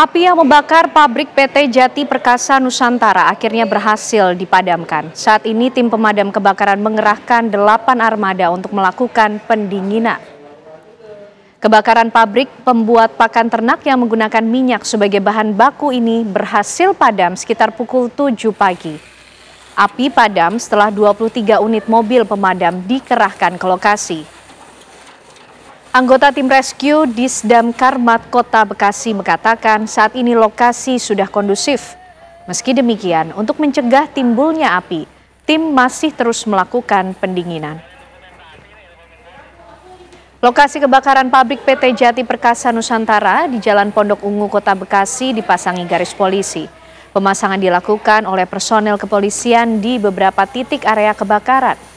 Api yang membakar pabrik PT Jati Perkasa Nusantara akhirnya berhasil dipadamkan. Saat ini tim pemadam kebakaran mengerahkan 8 armada untuk melakukan pendinginan. Kebakaran pabrik pembuat pakan ternak yang menggunakan minyak sebagai bahan baku ini berhasil padam sekitar pukul 7 pagi. Api padam setelah 23 unit mobil pemadam dikerahkan ke lokasi. Anggota tim rescue Disdamkar Kota Bekasi mengatakan saat ini lokasi sudah kondusif. Meski demikian, untuk mencegah timbulnya api, tim masih terus melakukan pendinginan. Lokasi kebakaran pabrik PT Jati Perkasa Nusantara di Jalan Pondok Ungu, Kota Bekasi dipasangi garis polisi. Pemasangan dilakukan oleh personel kepolisian di beberapa titik area kebakaran.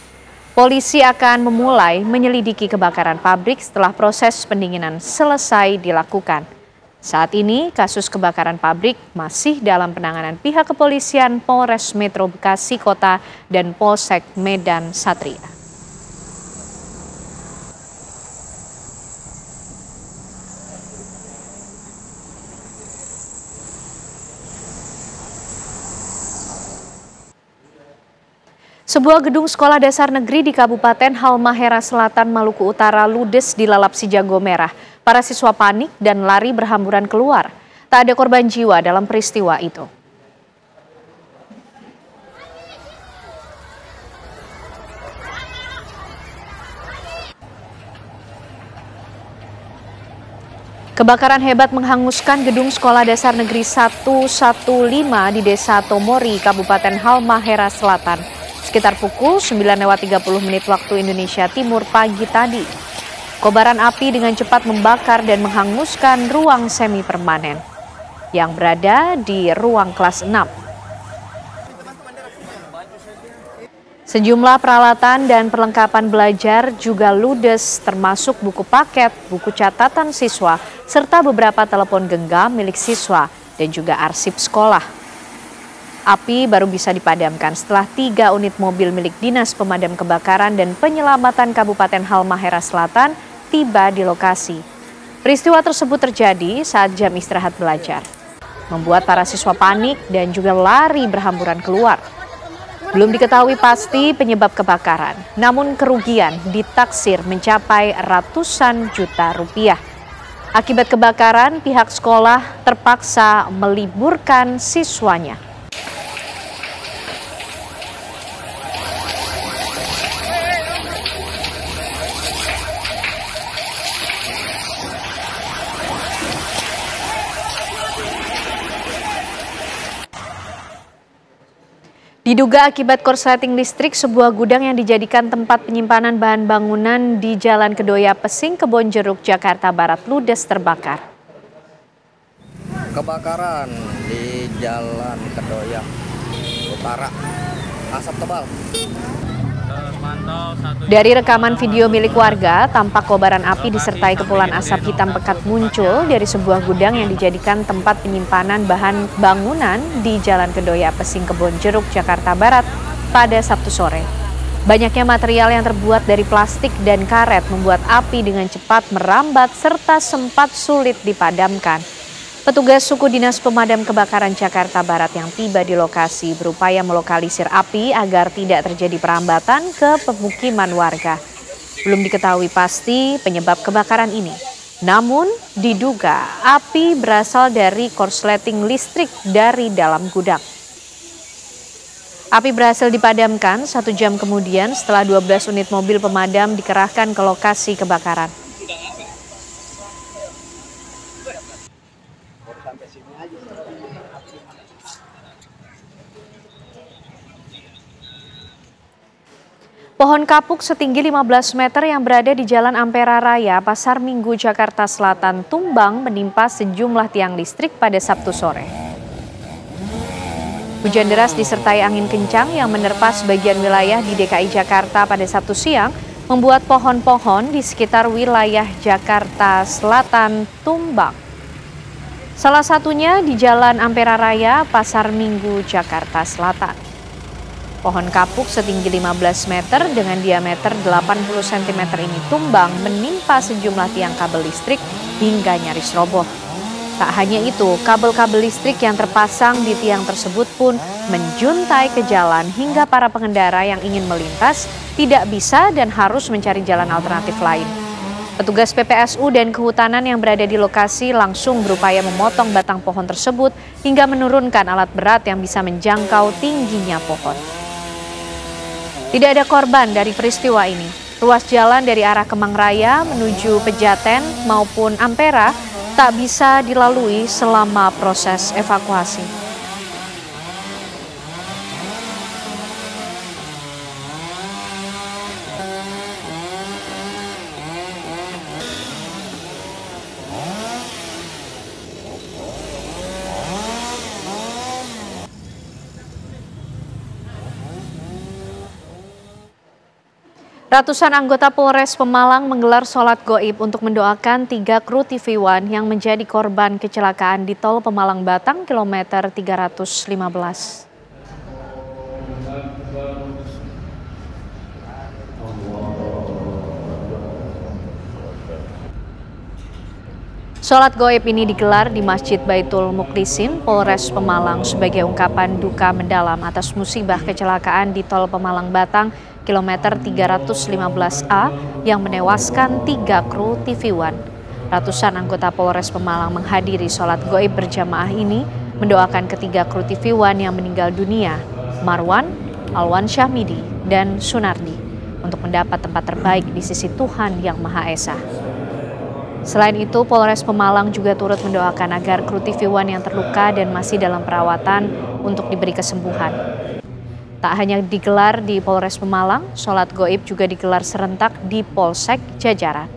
Polisi akan memulai menyelidiki kebakaran pabrik setelah proses pendinginan selesai dilakukan. Saat ini kasus kebakaran pabrik masih dalam penanganan pihak kepolisian Polres Metro Bekasi Kota dan Polsek Medan Satria. Sebuah gedung sekolah dasar negeri di Kabupaten Halmahera Selatan, Maluku Utara ludes dilalap si jago merah. Para siswa panik dan lari berhamburan keluar. Tak ada korban jiwa dalam peristiwa itu. Kebakaran hebat menghanguskan gedung sekolah dasar negeri 115 di Desa Tomori, Kabupaten Halmahera Selatan. Sekitar pukul 9.30 waktu Indonesia Timur pagi tadi. Kobaran api dengan cepat membakar dan menghanguskan ruang semi permanen yang berada di ruang kelas 6. Sejumlah peralatan dan perlengkapan belajar juga ludes, termasuk buku paket, buku catatan siswa, serta beberapa telepon genggam milik siswa dan juga arsip sekolah. Api baru bisa dipadamkan setelah 3 unit mobil milik Dinas Pemadam Kebakaran dan Penyelamatan Kabupaten Halmahera Selatan tiba di lokasi. Peristiwa tersebut terjadi saat jam istirahat belajar, membuat para siswa panik dan juga lari berhamburan keluar. Belum diketahui pasti penyebab kebakaran, namun kerugian ditaksir mencapai ratusan juta rupiah. Akibat kebakaran, pihak sekolah terpaksa meliburkan siswanya. Diduga akibat korsleting listrik, sebuah gudang yang dijadikan tempat penyimpanan bahan bangunan di Jalan Kedoya Pesing, Kebonjeruk, Jakarta Barat ludes terbakar. Kebakaran di Jalan Kedoya Utara, asap tebal. Dari rekaman video milik warga, tampak kobaran api disertai kepulan asap hitam pekat muncul dari sebuah gudang yang dijadikan tempat penyimpanan bahan bangunan di Jalan Kedoya Pesing, Kebonjeruk, Jakarta Barat pada Sabtu sore. Banyaknya material yang terbuat dari plastik dan karet membuat api dengan cepat merambat serta sempat sulit dipadamkan. Petugas suku Dinas Pemadam Kebakaran Jakarta Barat yang tiba di lokasi berupaya melokalisir api agar tidak terjadi perambatan ke pemukiman warga. Belum diketahui pasti penyebab kebakaran ini. Namun diduga api berasal dari korsleting listrik dari dalam gudang. Api berhasil dipadamkan 1 jam kemudian setelah 12 unit mobil pemadam dikerahkan ke lokasi kebakaran. Pohon kapuk setinggi 15 meter yang berada di Jalan Ampera Raya, Pasar Minggu, Jakarta Selatan tumbang menimpa sejumlah tiang listrik pada Sabtu sore. Hujan deras disertai angin kencang yang menerpa sebagian wilayah di DKI Jakarta pada Sabtu siang membuat pohon-pohon di sekitar wilayah Jakarta Selatan tumbang. Salah satunya di Jalan Ampera Raya, Pasar Minggu, Jakarta Selatan. Pohon kapuk setinggi 15 meter dengan diameter 80 cm ini tumbang menimpa sejumlah tiang kabel listrik hingga nyaris roboh. Tak hanya itu, kabel-kabel listrik yang terpasang di tiang tersebut pun menjuntai ke jalan hingga para pengendara yang ingin melintas tidak bisa dan harus mencari jalan alternatif lain. Petugas PPSU dan Kehutanan yang berada di lokasi langsung berupaya memotong batang pohon tersebut hingga menurunkan alat berat yang bisa menjangkau tingginya pohon. Tidak ada korban dari peristiwa ini. Ruas jalan dari arah Kemang Raya menuju Pejaten maupun Ampera tak bisa dilalui selama proses evakuasi. Ratusan anggota Polres Pemalang menggelar sholat goib untuk mendoakan 3 kru TV One yang menjadi korban kecelakaan di Tol Pemalang Batang kilometer 315. Sholat goib ini digelar di Masjid Baitul Muklisin, Polres Pemalang sebagai ungkapan duka mendalam atas musibah kecelakaan di Tol Pemalang Batang kilometer 315A yang menewaskan 3 kru TV One. Ratusan anggota Polres Pemalang menghadiri sholat goib berjamaah ini mendoakan ketiga kru TV One yang meninggal dunia, Marwan, Alwan Syahmidi, dan Sunardi, untuk mendapat tempat terbaik di sisi Tuhan Yang Maha Esa. Selain itu, Polres Pemalang juga turut mendoakan agar kru TV One yang terluka dan masih dalam perawatan untuk diberi kesembuhan. Tak hanya digelar di Polres Pemalang, sholat goib juga digelar serentak di Polsek Jajaran.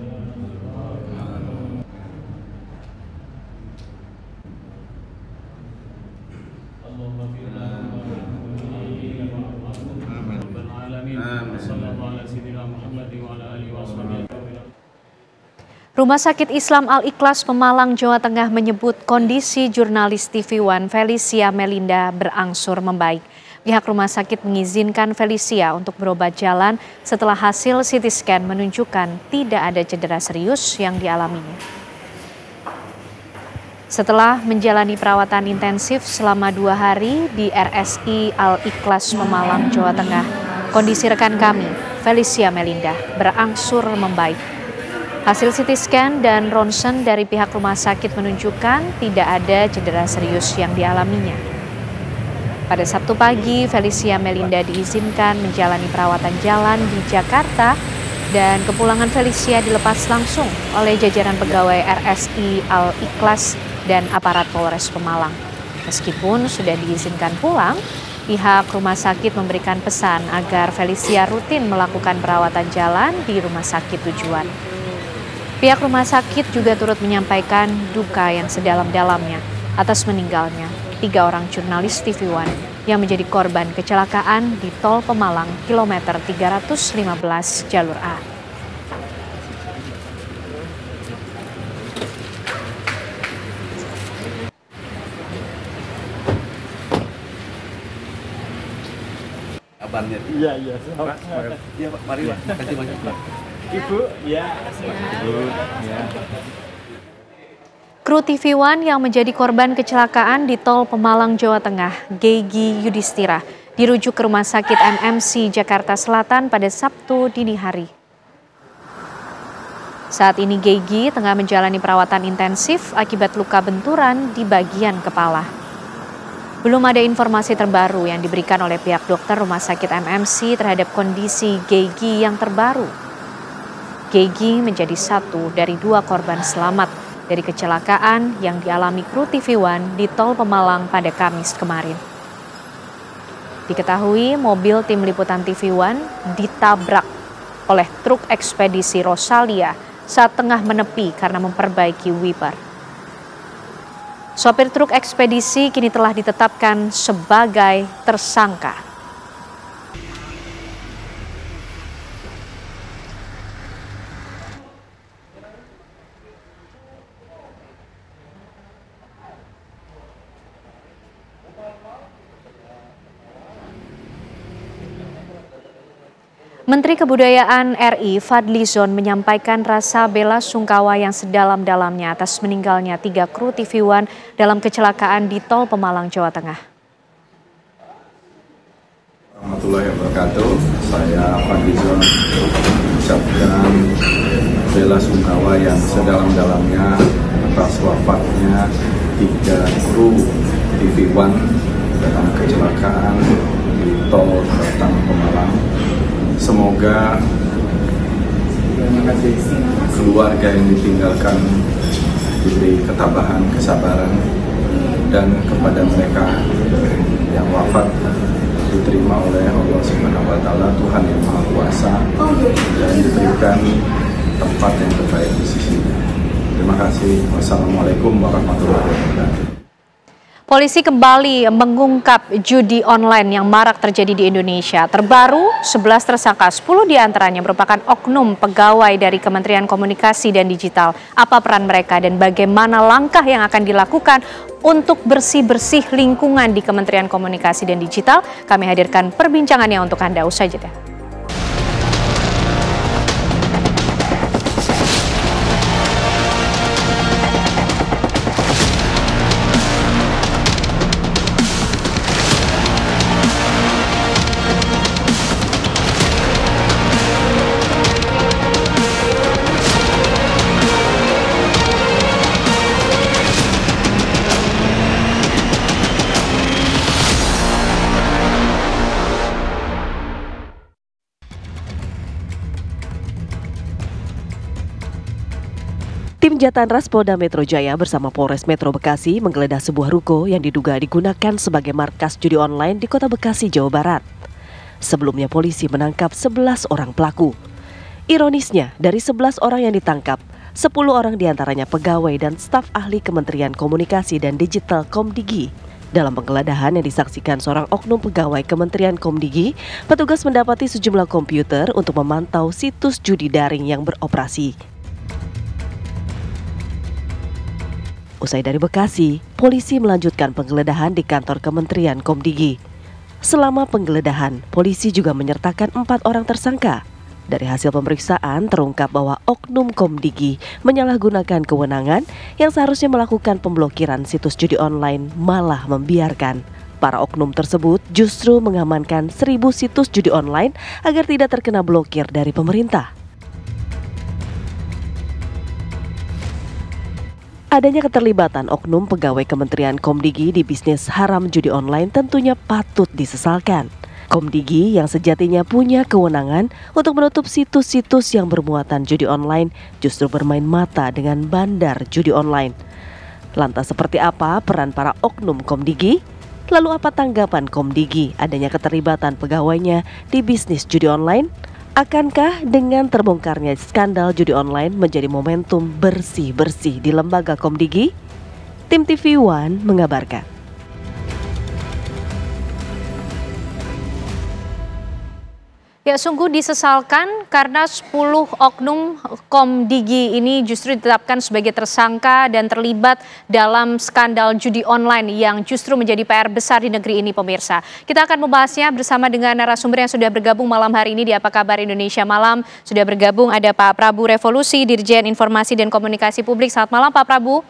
Rumah Sakit Islam Al-Ikhlas Pemalang, Jawa Tengah menyebut kondisi jurnalis TV One Felicia Melinda berangsur membaik. Pihak rumah sakit mengizinkan Felicia untuk berobat jalan setelah hasil CT scan menunjukkan tidak ada cedera serius yang dialaminya. Setelah menjalani perawatan intensif selama 2 hari di RSI Al-Ikhlas Pemalang, Jawa Tengah, kondisi rekan kami, Felicia Melinda, berangsur membaik. Hasil CT scan dan ronsen dari pihak rumah sakit menunjukkan tidak ada cedera serius yang dialaminya. Pada Sabtu pagi, Felicia Melinda diizinkan menjalani perawatan jalan di Jakarta dan kepulangan Felicia dilepas langsung oleh jajaran pegawai RSI Al-Ikhlas dan aparat Polres Pemalang. Meskipun sudah diizinkan pulang, pihak rumah sakit memberikan pesan agar Felicia rutin melakukan perawatan jalan di rumah sakit tujuan. Pihak rumah sakit juga turut menyampaikan duka yang sedalam-dalamnya atas meninggalnya 3 orang jurnalis TV One yang menjadi korban kecelakaan di Tol Pemalang kilometer 315 jalur A. Kabarnya. Iya. Iya, Pak. Mari, Pak. Kasih banyak, Pak. Ibu, ya. Kru TV One yang menjadi korban kecelakaan di Tol Pemalang, Jawa Tengah, Gegi Yudhistira, dirujuk ke Rumah Sakit MMC Jakarta Selatan pada Sabtu dini hari. Saat ini Gegi tengah menjalani perawatan intensif akibat luka benturan di bagian kepala. Belum ada informasi terbaru yang diberikan oleh pihak dokter Rumah Sakit MMC terhadap kondisi Gegi yang terbaru. Gegi menjadi 1 dari 2 korban selamat dari kecelakaan yang dialami kru TV One di Tol Pemalang pada Kamis kemarin. Diketahui mobil tim liputan TV One ditabrak oleh truk ekspedisi Rosalia saat tengah menepi karena memperbaiki wiper. Sopir truk ekspedisi kini telah ditetapkan sebagai tersangka. Menteri Kebudayaan RI Fadlizon menyampaikan rasa bela sungkawa yang sedalam-dalamnya atas meninggalnya 3 kru TV One dalam kecelakaan di Tol Pemalang, Jawa Tengah. Warahmatullahi wabarakatuh. Saya Fadlizon mengucapkan bela sungkawa yang sedalam-dalamnya atas wafatnya 3 kru TV One dalam kecelakaan di Tol Batang Pemalang. Semoga keluarga yang ditinggalkan diberi ketabahan, kesabaran, dan kepada mereka yang wafat diterima oleh Allah Subhanahu wa Ta'ala, Tuhan yang Maha Kuasa, dan diberikan tempat yang terbaik di sisinya. Terima kasih. Wassalamualaikum warahmatullahi wabarakatuh. Polisi kembali mengungkap judi online yang marak terjadi di Indonesia. Terbaru, 11 tersangka, 10 diantaranya merupakan oknum pegawai dari Kementerian Komunikasi dan Digital. Apa peran mereka dan bagaimana langkah yang akan dilakukan untuk bersih-bersih lingkungan di Kementerian Komunikasi dan Digital? Kami hadirkan perbincangannya untuk Anda usai jeda. Tim Jatanras Polda Metro Jaya bersama Polres Metro Bekasi menggeledah sebuah ruko yang diduga digunakan sebagai markas judi online di Kota Bekasi, Jawa Barat. Sebelumnya polisi menangkap 11 orang pelaku. Ironisnya, dari 11 orang yang ditangkap, 10 orang diantaranya pegawai dan staf ahli Kementerian Komunikasi dan Digital Komdigi. Dalam penggeledahan yang disaksikan seorang oknum pegawai Kementerian Komdigi, petugas mendapati sejumlah komputer untuk memantau situs judi daring yang beroperasi. Usai dari Bekasi, polisi melanjutkan penggeledahan di kantor Kementerian Komdigi. Selama penggeledahan, polisi juga menyertakan 4 orang tersangka. Dari hasil pemeriksaan terungkap bahwa oknum Komdigi menyalahgunakan kewenangan yang seharusnya melakukan pemblokiran situs judi online, malah membiarkan. Para oknum tersebut justru mengamankan 1.000 situs judi online agar tidak terkena blokir dari pemerintah. Adanya keterlibatan oknum pegawai Kementerian Komdigi di bisnis haram judi online tentunya patut disesalkan. Komdigi yang sejatinya punya kewenangan untuk menutup situs-situs yang bermuatan judi online justru bermain mata dengan bandar judi online. Lantas seperti apa peran para oknum Komdigi? Lalu apa tanggapan Komdigi adanya keterlibatan pegawainya di bisnis judi online? Akankah dengan terbongkarnya skandal judi online menjadi momentum bersih-bersih di lembaga Komdigi? Tim TV One mengabarkan. Ya, sungguh disesalkan karena 10 oknum Komdigi ini justru ditetapkan sebagai tersangka dan terlibat dalam skandal judi online yang justru menjadi PR besar di negeri ini, pemirsa. Kita akan membahasnya bersama dengan narasumber yang sudah bergabung malam hari ini di Apa Kabar Indonesia Malam. Sudah bergabung ada Pak Prabu Revolusi, Dirjen Informasi dan Komunikasi Publik. Selamat malam Pak Prabu.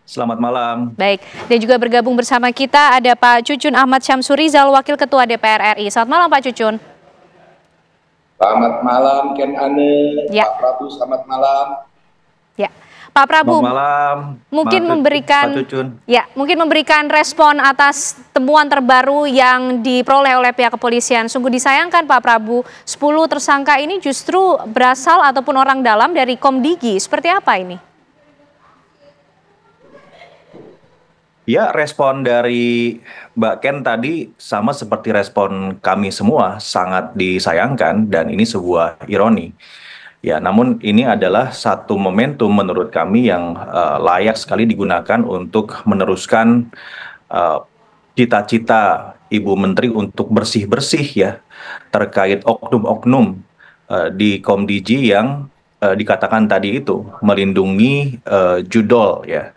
Selamat malam. Baik, dan juga bergabung bersama kita ada Pak Cucun Ahmad Syamsurizal, Wakil Ketua DPR RI. Selamat malam Pak Cucun. Selamat malam Ken Ane, ya. Pak Prabu selamat malam. Ya, Pak Prabu. Selamat malam. Mungkin memberikan Pak Cucun. Ya, mungkin memberikan respon atas temuan terbaru yang diperoleh oleh pihak kepolisian. Sungguh disayangkan Pak Prabu, 10 tersangka ini justru berasal ataupun orang dalam dari Komdigi. Seperti apa ini? Ya, respon dari Mbak Ken tadi sama seperti respon kami semua, sangat disayangkan dan ini sebuah ironi. Ya, namun ini adalah satu momentum menurut kami yang layak sekali digunakan untuk meneruskan cita-cita Ibu Menteri untuk bersih-bersih ya terkait oknum-oknum di Komdigi yang dikatakan tadi itu melindungi judol ya.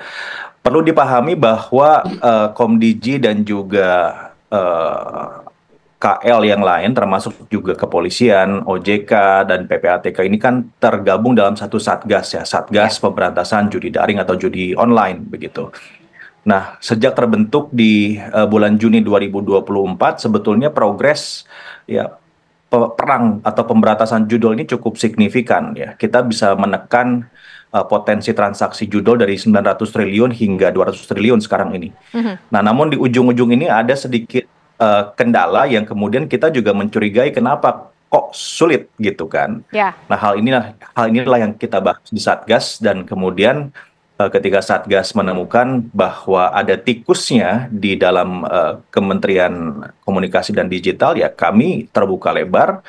Perlu dipahami bahwa Komdigi dan juga KL yang lain termasuk juga kepolisian, OJK dan PPATK ini kan tergabung dalam satu satgas ya, Satgas Pemberantasan Judi Daring atau judi online begitu. Nah, sejak terbentuk di bulan Juni 2024 sebetulnya progres ya perang atau pemberantasan judul ini cukup signifikan ya. Kita bisa menekan potensi transaksi judul dari 900 triliun hingga 200 triliun sekarang ini. Nah, namun di ujung-ujung ini ada sedikit kendala yang kemudian kita juga mencurigai kenapa kok sulit gitu kan. Nah, hal inilah yang kita bahas di Satgas dan kemudian ketika Satgas menemukan bahwa ada tikusnya di dalam Kementerian Komunikasi dan Digital, ya kami terbuka lebar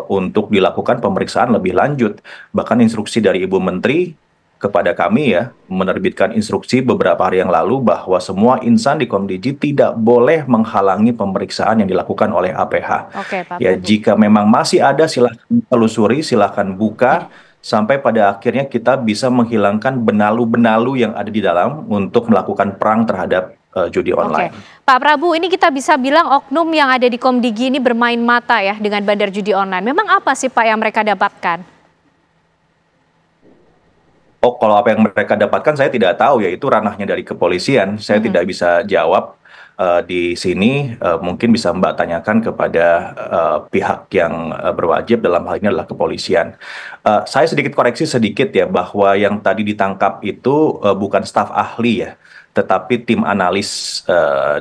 untuk dilakukan pemeriksaan lebih lanjut. Bahkan instruksi dari Ibu Menteri kepada kami ya, menerbitkan instruksi beberapa hari yang lalu bahwa semua insan di Komdigi tidak boleh menghalangi pemeriksaan yang dilakukan oleh APH. Ya, jika memang masih ada silahkan telusuri, silahkan buka, sampai pada akhirnya kita bisa menghilangkan benalu-benalu yang ada di dalam untuk melakukan perang terhadap judi online. Pak Prabu, ini kita bisa bilang oknum yang ada di Komdigi ini bermain mata ya dengan bandar judi online. Memang apa sih Pak yang mereka dapatkan? Oh, kalau apa yang mereka dapatkan saya tidak tahu ya, itu ranahnya dari kepolisian. Saya tidak bisa jawab di sini. Mungkin bisa Mbak tanyakan kepada pihak yang berwajib, dalam hal ini adalah kepolisian. Saya sedikit koreksi sedikit ya, bahwa yang tadi ditangkap itu bukan staf ahli ya, tetapi tim analis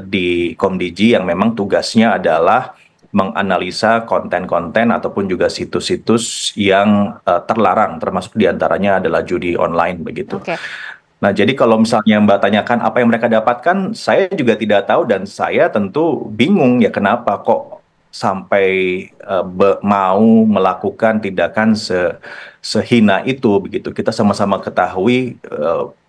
di Komdigi yang memang tugasnya adalah menganalisa konten-konten ataupun juga situs-situs yang terlarang, termasuk diantaranya adalah judi online begitu. Nah, jadi kalau misalnya Mbak tanyakan apa yang mereka dapatkan, saya juga tidak tahu dan saya tentu bingung ya kenapa kok sampai mau melakukan tindakan sehina itu begitu. Kita sama-sama ketahui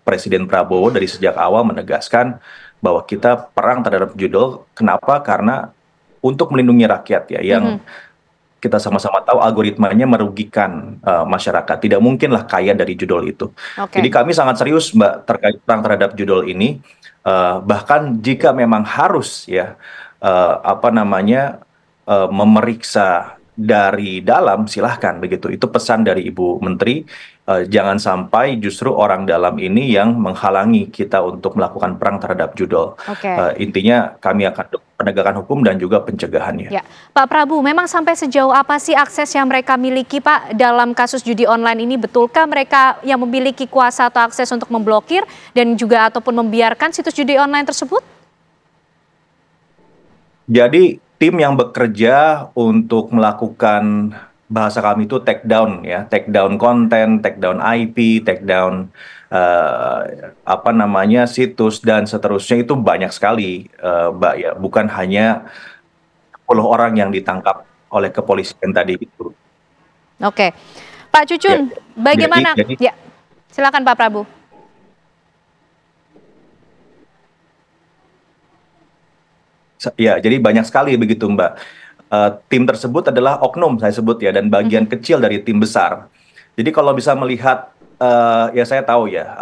Presiden Prabowo dari sejak awal menegaskan bahwa kita perang terhadap judul. Kenapa? Karena untuk melindungi rakyat ya, yang kita sama-sama tahu algoritmanya merugikan masyarakat. Tidak mungkinlah kaya dari judul itu. Jadi kami sangat serius Mbak terkait perang terhadap judul ini. Bahkan jika memang harus ya memeriksa dari dalam, silahkan begitu. Itu pesan dari Ibu Menteri. Jangan sampai justru orang dalam ini yang menghalangi kita untuk melakukan perang terhadap judul. Intinya kami akan penegakan hukum dan juga pencegahannya. Ya, Pak Prabu, memang sampai sejauh apa sih akses yang mereka miliki Pak dalam kasus judi online ini? Betulkah mereka yang memiliki kuasa atau akses untuk memblokir dan juga ataupun membiarkan situs judi online tersebut? Jadi tim yang bekerja untuk melakukan, bahasa kami itu take down ya, take down konten, take down IP, take down situs dan seterusnya, itu banyak sekali Mbak ya, bukan hanya 10 orang yang ditangkap oleh kepolisian tadi itu. Pak Cucun, bagaimana? Ya, silakan Pak Prabu. Ya, jadi banyak sekali begitu Mbak. Tim tersebut adalah oknum saya sebut ya, dan bagian kecil dari tim besar. Jadi kalau bisa melihat, ya saya tahu ya,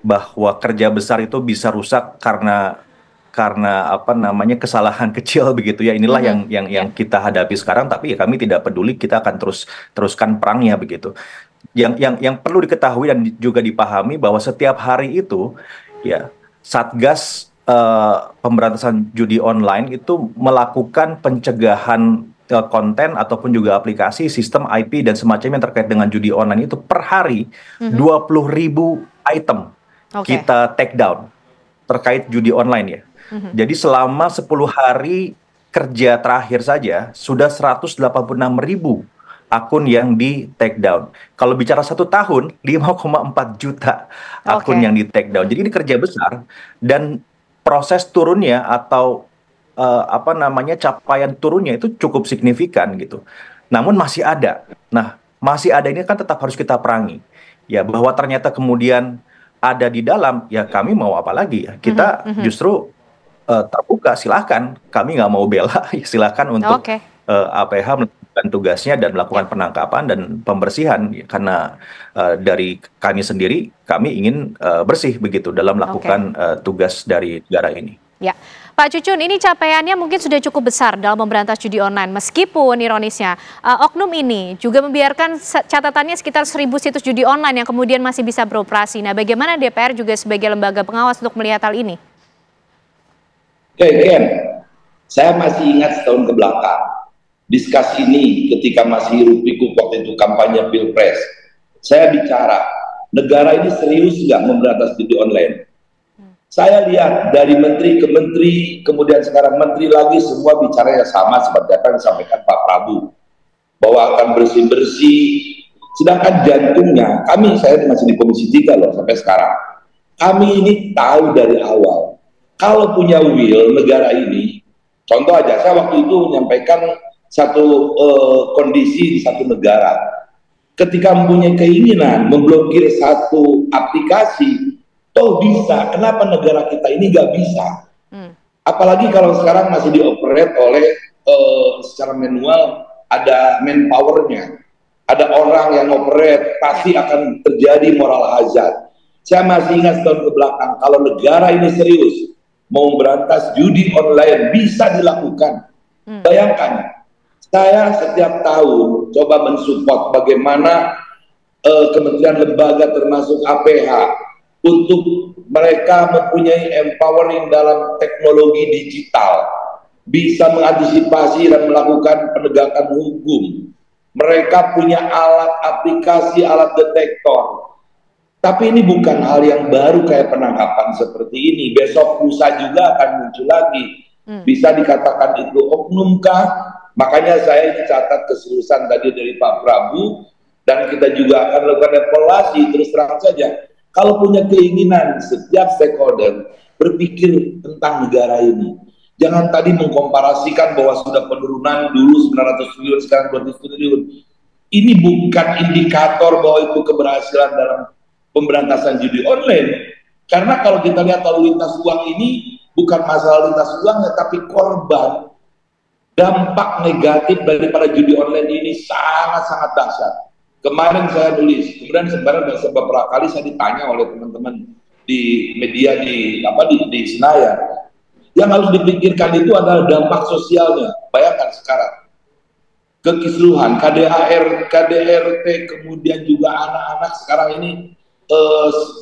bahwa kerja besar itu bisa rusak karena kesalahan kecil begitu ya. Inilah yang kita hadapi sekarang, tapi ya kami tidak peduli, kita akan teruskan perangnya begitu. Yang perlu diketahui dan juga dipahami bahwa setiap hari itu ya Satgas Pemberantasan Judi Online itu melakukan pencegahan konten ataupun juga aplikasi, sistem IP dan semacamnya yang terkait dengan judi online itu per hari 20.000 item kita take down terkait judi online ya. Jadi selama 10 hari kerja terakhir saja sudah 186.000 akun yang di take down. Kalau bicara 1 tahun 5,4 juta akun yang di take down. Jadi ini kerja besar dan proses turunnya atau capaian turunnya itu cukup signifikan gitu. Namun masih ada. Nah, masih ada ini kan tetap harus kita perangi. Ya, bahwa ternyata kemudian ada di dalam, ya kami mau apa lagi ya? Kita justru terbuka, silahkan. Kami nggak mau bela, ya silahkan untuk APH melakukan tugasnya dan melakukan penangkapan dan pembersihan. Karena dari kami sendiri, kami ingin bersih begitu dalam melakukan tugas dari negara ini. Ya, Pak Cucun, ini capaiannya mungkin sudah cukup besar dalam memberantas judi online. Meskipun ironisnya, oknum ini juga membiarkan catatannya sekitar 1.000 situs judi online yang kemudian masih bisa beroperasi. Nah, bagaimana DPR juga sebagai lembaga pengawas untuk melihat hal ini? Oke, Ken, saya masih ingat setahun ke belakang, diskusi ini ketika masih Hiruk Pikuk waktu itu kampanye Pilpres. Saya bicara, negara ini serius nggak memberantas judi online? Saya lihat dari menteri ke menteri, kemudian sekarang menteri lagi, semua bicaranya sama seperti apa yang disampaikan Pak Prabowo, bahwa akan bersih-bersih. Sedangkan jantungnya, saya masih di Komisi 3 loh sampai sekarang. Kami ini tahu dari awal, kalau punya will negara ini, contoh aja, saya waktu itu menyampaikan satu kondisi di satu negara. Ketika mempunyai keinginan memblokir satu aplikasi, toh bisa, kenapa negara kita ini nggak bisa? Apalagi kalau sekarang masih dioperate oleh secara manual, ada manpowernya, ada orang yang operate, pasti akan terjadi moral hazard. Saya masih ingat tahun ke belakang, kalau negara ini serius mau memberantas judi online, bisa dilakukan. Bayangkan, saya setiap tahun coba mensupport bagaimana kementerian lembaga termasuk APH untuk mereka mempunyai empowering dalam teknologi digital, bisa mengantisipasi dan melakukan penegakan hukum. Mereka punya alat aplikasi, alat detektor. Tapi ini bukan hal yang baru kayak penangkapan seperti ini. Besok lusa juga akan muncul lagi. Bisa dikatakan itu oknum kah? Makanya saya catat keseriusan tadi dari Pak Prabowo, dan kita juga akan lakukan evaluasi. Terus terang saja, kalau punya keinginan setiap stakeholder berpikir tentang negara ini, jangan tadi mengkomparasikan bahwa sudah penurunan dulu 900 triliun, sekarang 200 triliun. Ini bukan indikator bahwa itu keberhasilan dalam pemberantasan judi online. Karena kalau kita lihat lalu lintas uang ini bukan masalah lintas uangnya, tapi korban. Dampak negatif daripada judi online ini sangat-sangat dahsyat. Kemarin saya nulis, kemudian sebenarnya beberapa kali saya ditanya oleh teman-teman di media di Senayan. Yang harus dipikirkan itu adalah dampak sosialnya. Bayangkan sekarang, kekisruhan, KDAR, KDRT, kemudian juga anak-anak sekarang ini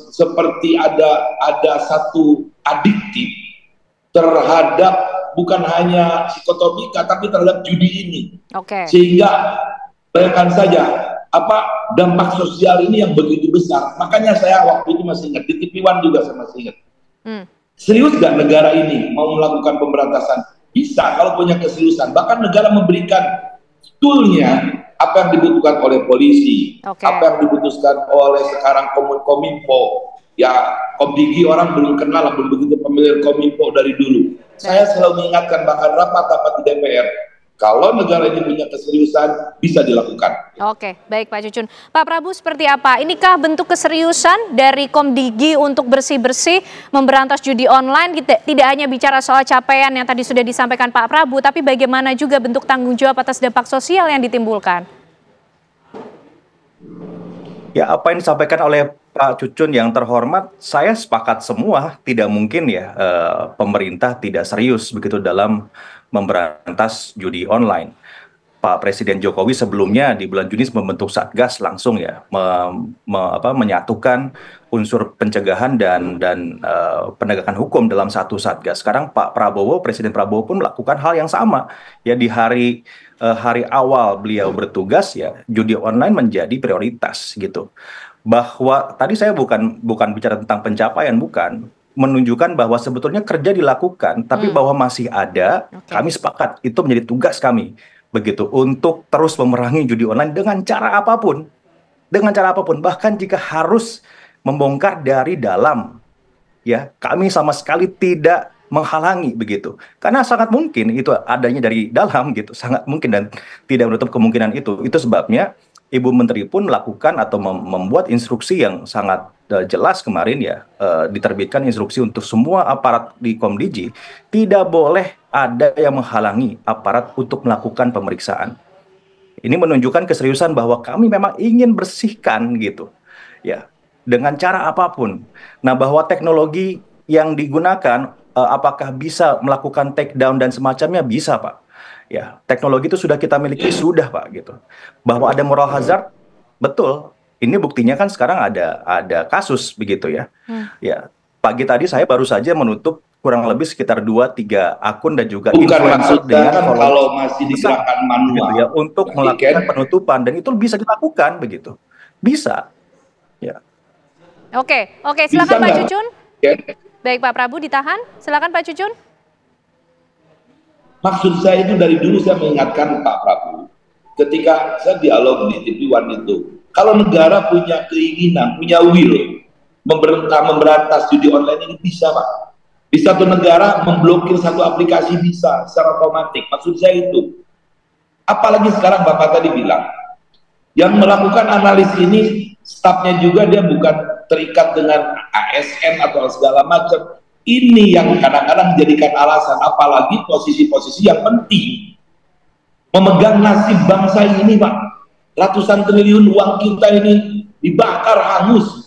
seperti ada satu adiktif terhadap bukan hanya psikotropika tapi terhadap judi ini. Sehingga bayangkan saja apa dampak sosial ini yang begitu besar. Makanya saya waktu itu masih ingat, di TV One juga saya masih ingat. Serius gak negara ini mau melakukan pemberantasan? Bisa kalau punya keseriusan. Bahkan negara memberikan toolnya, apa yang dibutuhkan oleh polisi, apa yang dibutuhkan oleh sekarang Kominfo. Ya, Komdigi orang belum kenal, belum begitu familiar Kominfo dari dulu. Saya selalu mengingatkan, bahkan rapat-rapat di DPR, kalau negara ini punya keseriusan, bisa dilakukan. Oke, baik Pak Cucun. Pak Prabowo seperti apa? Inikah bentuk keseriusan dari Komdigi untuk bersih-bersih memberantas judi online? Tidak hanya bicara soal capaian yang tadi sudah disampaikan Pak Prabowo, tapi bagaimana juga bentuk tanggung jawab atas dampak sosial yang ditimbulkan? Ya, apa yang disampaikan oleh Pak Cucun yang terhormat, saya sepakat semua. Tidak mungkin ya pemerintah tidak serius begitu dalam memberantas judi online. Pak Presiden Jokowi sebelumnya di bulan Juni membentuk Satgas langsung ya, menyatukan unsur pencegahan dan penegakan hukum dalam satu Satgas. Sekarang Presiden Prabowo pun melakukan hal yang sama ya, di hari awal beliau bertugas ya, judi online menjadi prioritas gitu. Bahwa tadi saya bukan bicara tentang pencapaian, bukan, menunjukkan bahwa sebetulnya kerja dilakukan, tapi bahwa masih ada, kami sepakat itu menjadi tugas kami begitu, untuk terus memerangi judi online dengan cara apapun, bahkan jika harus membongkar dari dalam, ya kami sama sekali tidak menghalangi begitu, karena sangat mungkin itu adanya dari dalam gitu, sangat mungkin, dan tidak menutup kemungkinan itu sebabnya Ibu Menteri pun melakukan atau membuat instruksi yang sangat jelas kemarin ya, diterbitkan instruksi untuk semua aparat di Komdigi, tidak boleh ada yang menghalangi aparat untuk melakukan pemeriksaan. Ini menunjukkan keseriusan bahwa kami memang ingin bersihkan gitu, ya, dengan cara apapun. Nah, bahwa teknologi yang digunakan apakah bisa melakukan take down dan semacamnya? Bisa, Pak. Ya, teknologi itu sudah kita miliki, sudah, Pak, gitu. Bahwa ada moral hazard, betul. Ini buktinya kan sekarang ada kasus begitu ya. Ya, pagi tadi saya baru saja menutup kurang lebih sekitar 2-3 akun dan juga Bukan influencer maksudnya dengan kan follower kalau masih digerakkan manual gitu ya, untuk Mas melakukan Iken, penutupan, dan itu bisa dilakukan begitu. Bisa. Ya. Oke, bisa silakan Pak nggak, Cucun. Ken? Baik Pak Prabu, ditahan. Silakan Pak Cucun. Maksud saya itu dari dulu saya mengingatkan Pak Prabowo ketika saya dialog di TV One itu, kalau negara punya keinginan, punya will memberantas judi online ini bisa, Pak. Di satu negara memblokir satu aplikasi bisa secara otomatis. Maksud saya itu. Apalagi sekarang Bapak tadi bilang, yang melakukan analis ini stafnya juga dia bukan terikat dengan ASN atau segala macam. Ini yang kadang-kadang dijadikan alasan, apalagi posisi-posisi yang penting. Memegang nasib bangsa ini, Pak. Ratusan triliun uang kita ini dibakar hangus.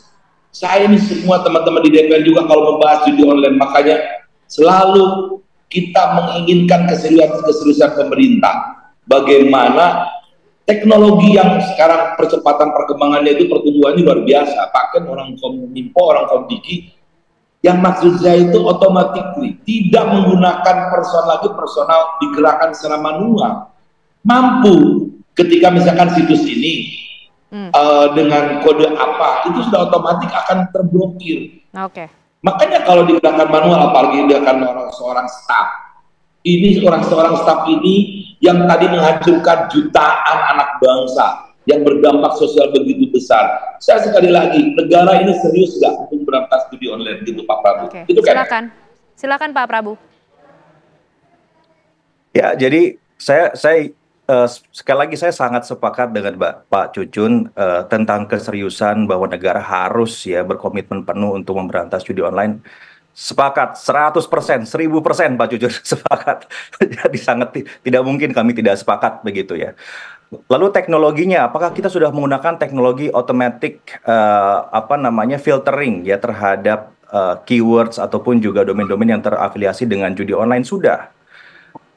Saya ini semua teman-teman di DPR juga kalau membahas judi online, makanya selalu kita menginginkan keseriusan pemerintah. Bagaimana teknologi yang sekarang percepatan perkembangannya itu pertumbuhannya luar biasa. Bahkan orang Kominfo, orang Komdiki, yang maksud saya itu otomatis tidak menggunakan personal digerakkan secara manual. Mampu ketika misalkan situs ini dengan kode apa, itu sudah otomatis akan terblokir. Makanya kalau digerakkan manual, apalagi digerakkan seorang staf, ini seorang staf ini yang tadi menghancurkan jutaan anak bangsa, yang berdampak sosial begitu besar. Saya sekali lagi, negara ini serius nggak untuk berantas judi online gitu, Pak Prabu? Itu kan? Silakan Pak Prabu. Ya, jadi saya sekali lagi saya sangat sepakat dengan Pak Cucun tentang keseriusan bahwa negara harus ya berkomitmen penuh untuk memberantas judi online. Sepakat 100%, 1000% Pak Cucun sepakat. Jadi sangat tidak mungkin kami tidak sepakat begitu ya. Lalu teknologinya, apakah kita sudah menggunakan teknologi automatic filtering ya terhadap keywords ataupun juga domain-domain yang terafiliasi dengan judi online? Sudah.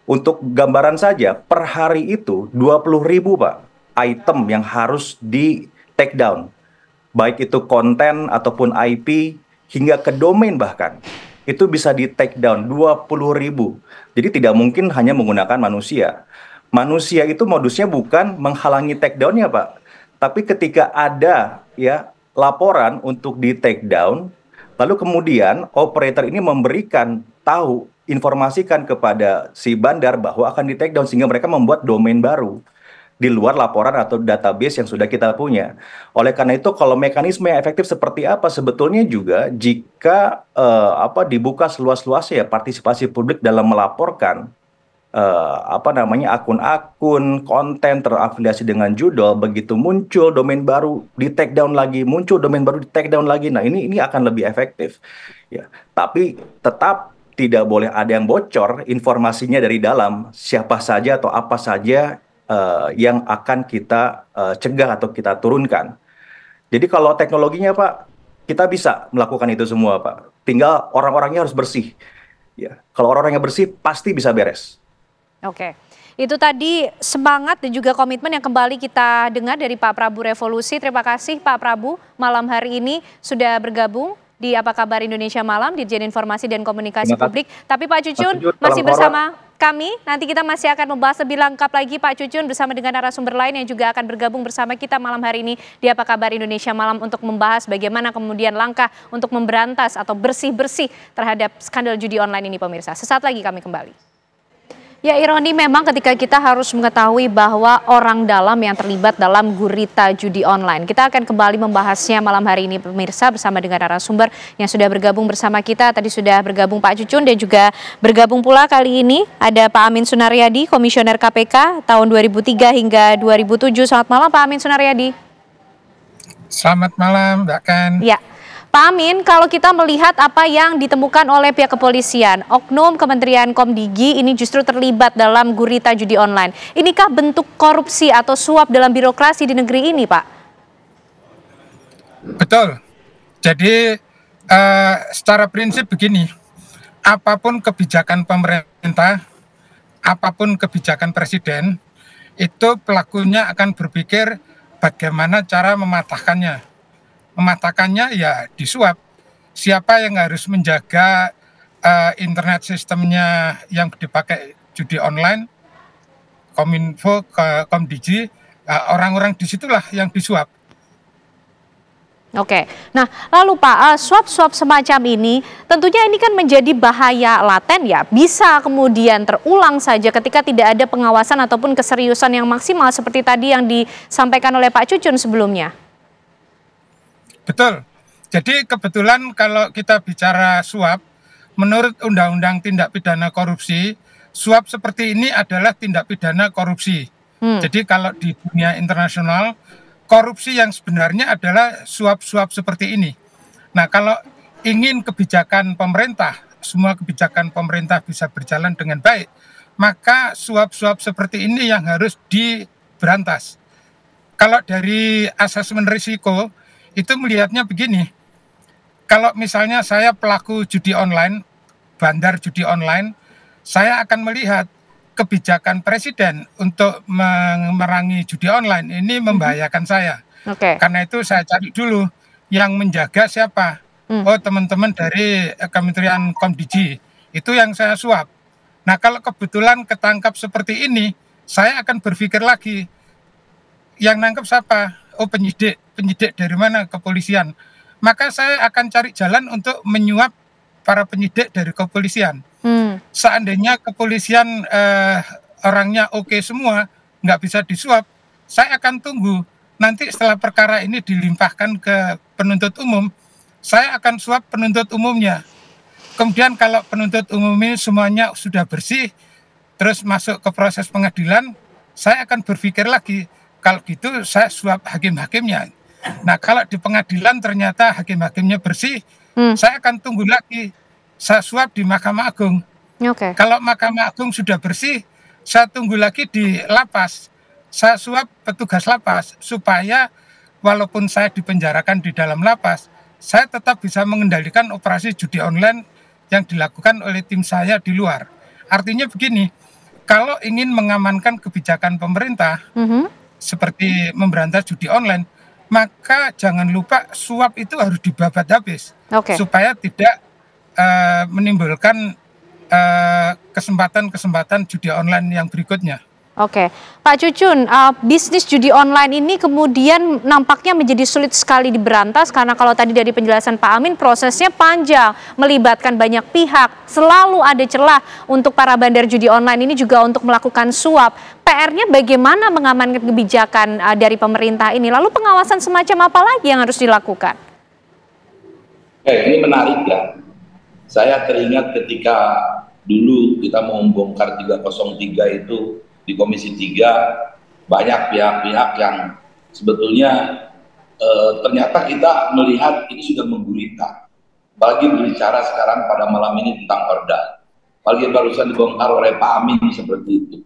Untuk gambaran saja, per hari itu 20.000 Pak item yang harus di take down. Baik itu konten ataupun IP hingga ke domain bahkan. Itu bisa di take down 20.000. Jadi tidak mungkin hanya menggunakan manusia. Manusia itu modusnya bukan menghalangi take down-nya, Pak. Tapi ketika ada ya laporan untuk di take down, lalu kemudian operator ini memberikan informasikan kepada si bandar bahwa akan di take down sehingga mereka membuat domain baru di luar laporan atau database yang sudah kita punya. Oleh karena itu, kalau mekanisme yang efektif seperti apa sebetulnya juga jika dibuka seluas-luasnya partisipasi publik dalam melaporkan akun-akun konten terafiliasi dengan judul, begitu muncul domain baru di take down lagi, muncul domain baru di take down lagi. Nah, ini akan lebih efektif. Ya, tapi tetap tidak boleh ada yang bocor informasinya dari dalam, siapa saja atau apa saja yang akan kita cegah atau kita turunkan. Jadi kalau teknologinya Pak, kita bisa melakukan itu semua Pak. Tinggal orang-orangnya harus bersih. Ya, kalau orang-orangnya bersih pasti bisa beres. Oke, itu tadi semangat dan juga komitmen yang kembali kita dengar dari Pak Prabu Revolusi. Terima kasih Pak Prabu malam hari ini sudah bergabung di Apa Kabar Indonesia Malam, Dirjen Informasi dan Komunikasi Publik. Tapi Pak Cucun masih bersama kami. Nanti kita masih akan membahas lebih lengkap lagi Pak Cucun bersama dengan narasumber lain yang juga akan bergabung bersama kita malam hari ini di Apa Kabar Indonesia Malam untuk membahas bagaimana kemudian langkah untuk memberantas atau bersih-bersih terhadap skandal judi online ini pemirsa. Sesaat lagi kami kembali. Ya, ironi memang ketika kita harus mengetahui bahwa orang dalam yang terlibat dalam gurita judi online. Kita akan kembali membahasnya malam hari ini pemirsa bersama dengan narasumber yang sudah bergabung bersama kita. Tadi sudah bergabung Pak Cucun dan juga bergabung pula kali ini ada Pak Amin Sunaryadi, Komisioner KPK tahun 2003 hingga 2007. Selamat malam Pak Amin Sunaryadi. Selamat malam Mbak Ken. Ya. Pak Amin, kalau kita melihat apa yang ditemukan oleh pihak kepolisian, oknum Kementerian Komdigi ini justru terlibat dalam gurita judi online. Inikah bentuk korupsi atau suap dalam birokrasi di negeri ini, Pak? Betul. Jadi secara prinsip begini, apapun kebijakan pemerintah, apapun kebijakan presiden, itu pelakunya akan berpikir bagaimana cara mematahkannya. Mematahkannya ya disuap. Siapa yang harus menjaga internet sistemnya yang dipakai judi online, Kominfo, Komdigi, orang-orang disitulah yang disuap. Oke, nah lalu Pak, suap-suap semacam ini tentunya ini kan menjadi bahaya laten ya, bisa kemudian terulang saja ketika tidak ada pengawasan ataupun keseriusan yang maksimal seperti tadi yang disampaikan oleh Pak Cucun sebelumnya. Betul, jadi kebetulan kalau kita bicara suap, menurut Undang-Undang Tindak Pidana Korupsi, suap seperti ini adalah tindak pidana korupsi. Jadi kalau di dunia internasional, korupsi yang sebenarnya adalah suap-suap seperti ini. Nah, kalau ingin kebijakan pemerintah, semua kebijakan pemerintah bisa berjalan dengan baik, maka suap-suap seperti ini yang harus diberantas. Kalau dari asesmen risiko, itu melihatnya begini, kalau misalnya saya pelaku judi online, bandar judi online, saya akan melihat kebijakan presiden untuk memerangi judi online ini membahayakan saya. Karena itu saya cari dulu yang menjaga siapa. Oh, teman-teman dari Kementerian Komdigi, itu yang saya suap. Nah, kalau kebetulan ketangkap seperti ini, saya akan berpikir lagi, yang nangkep siapa? Oh, penyidik dari mana? Kepolisian. Maka saya akan cari jalan untuk menyuap para penyidik dari kepolisian. Seandainya kepolisian orangnya oke semua, nggak bisa disuap, saya akan tunggu. Nanti setelah perkara ini dilimpahkan ke penuntut umum, saya akan suap penuntut umumnya. Kemudian kalau penuntut umum ini semuanya sudah bersih, terus masuk ke proses pengadilan, saya akan berpikir lagi, kalau gitu saya suap hakim-hakimnya. Nah, kalau di pengadilan ternyata hakim-hakimnya bersih, saya akan tunggu lagi, saya suap di Mahkamah Agung. Kalau Mahkamah Agung sudah bersih, saya tunggu lagi di lapas. Saya suap petugas lapas supaya walaupun saya dipenjarakan di dalam lapas, saya tetap bisa mengendalikan operasi judi online yang dilakukan oleh tim saya di luar. Artinya begini, kalau ingin mengamankan kebijakan pemerintah seperti memberantas judi online, maka jangan lupa suap itu harus dibabat habis supaya tidak menimbulkan kesempatan-kesempatan judi online yang berikutnya. Pak Cucun, bisnis judi online ini kemudian nampaknya menjadi sulit sekali diberantas karena kalau tadi dari penjelasan Pak Amin prosesnya panjang, melibatkan banyak pihak, selalu ada celah untuk para bandar judi online ini juga untuk melakukan suap. PR-nya bagaimana mengamankan kebijakan dari pemerintah ini, lalu pengawasan semacam apa lagi yang harus dilakukan? Ini menarik ya. Saya teringat ketika dulu kita mau membongkar 303 itu di Komisi 3, banyak pihak-pihak yang sebetulnya ternyata kita melihat ini sudah menggurita. Apalagi berbicara sekarang pada malam ini tentang Perda. Apalagi barusan dibongkar oleh Pak Amin seperti itu.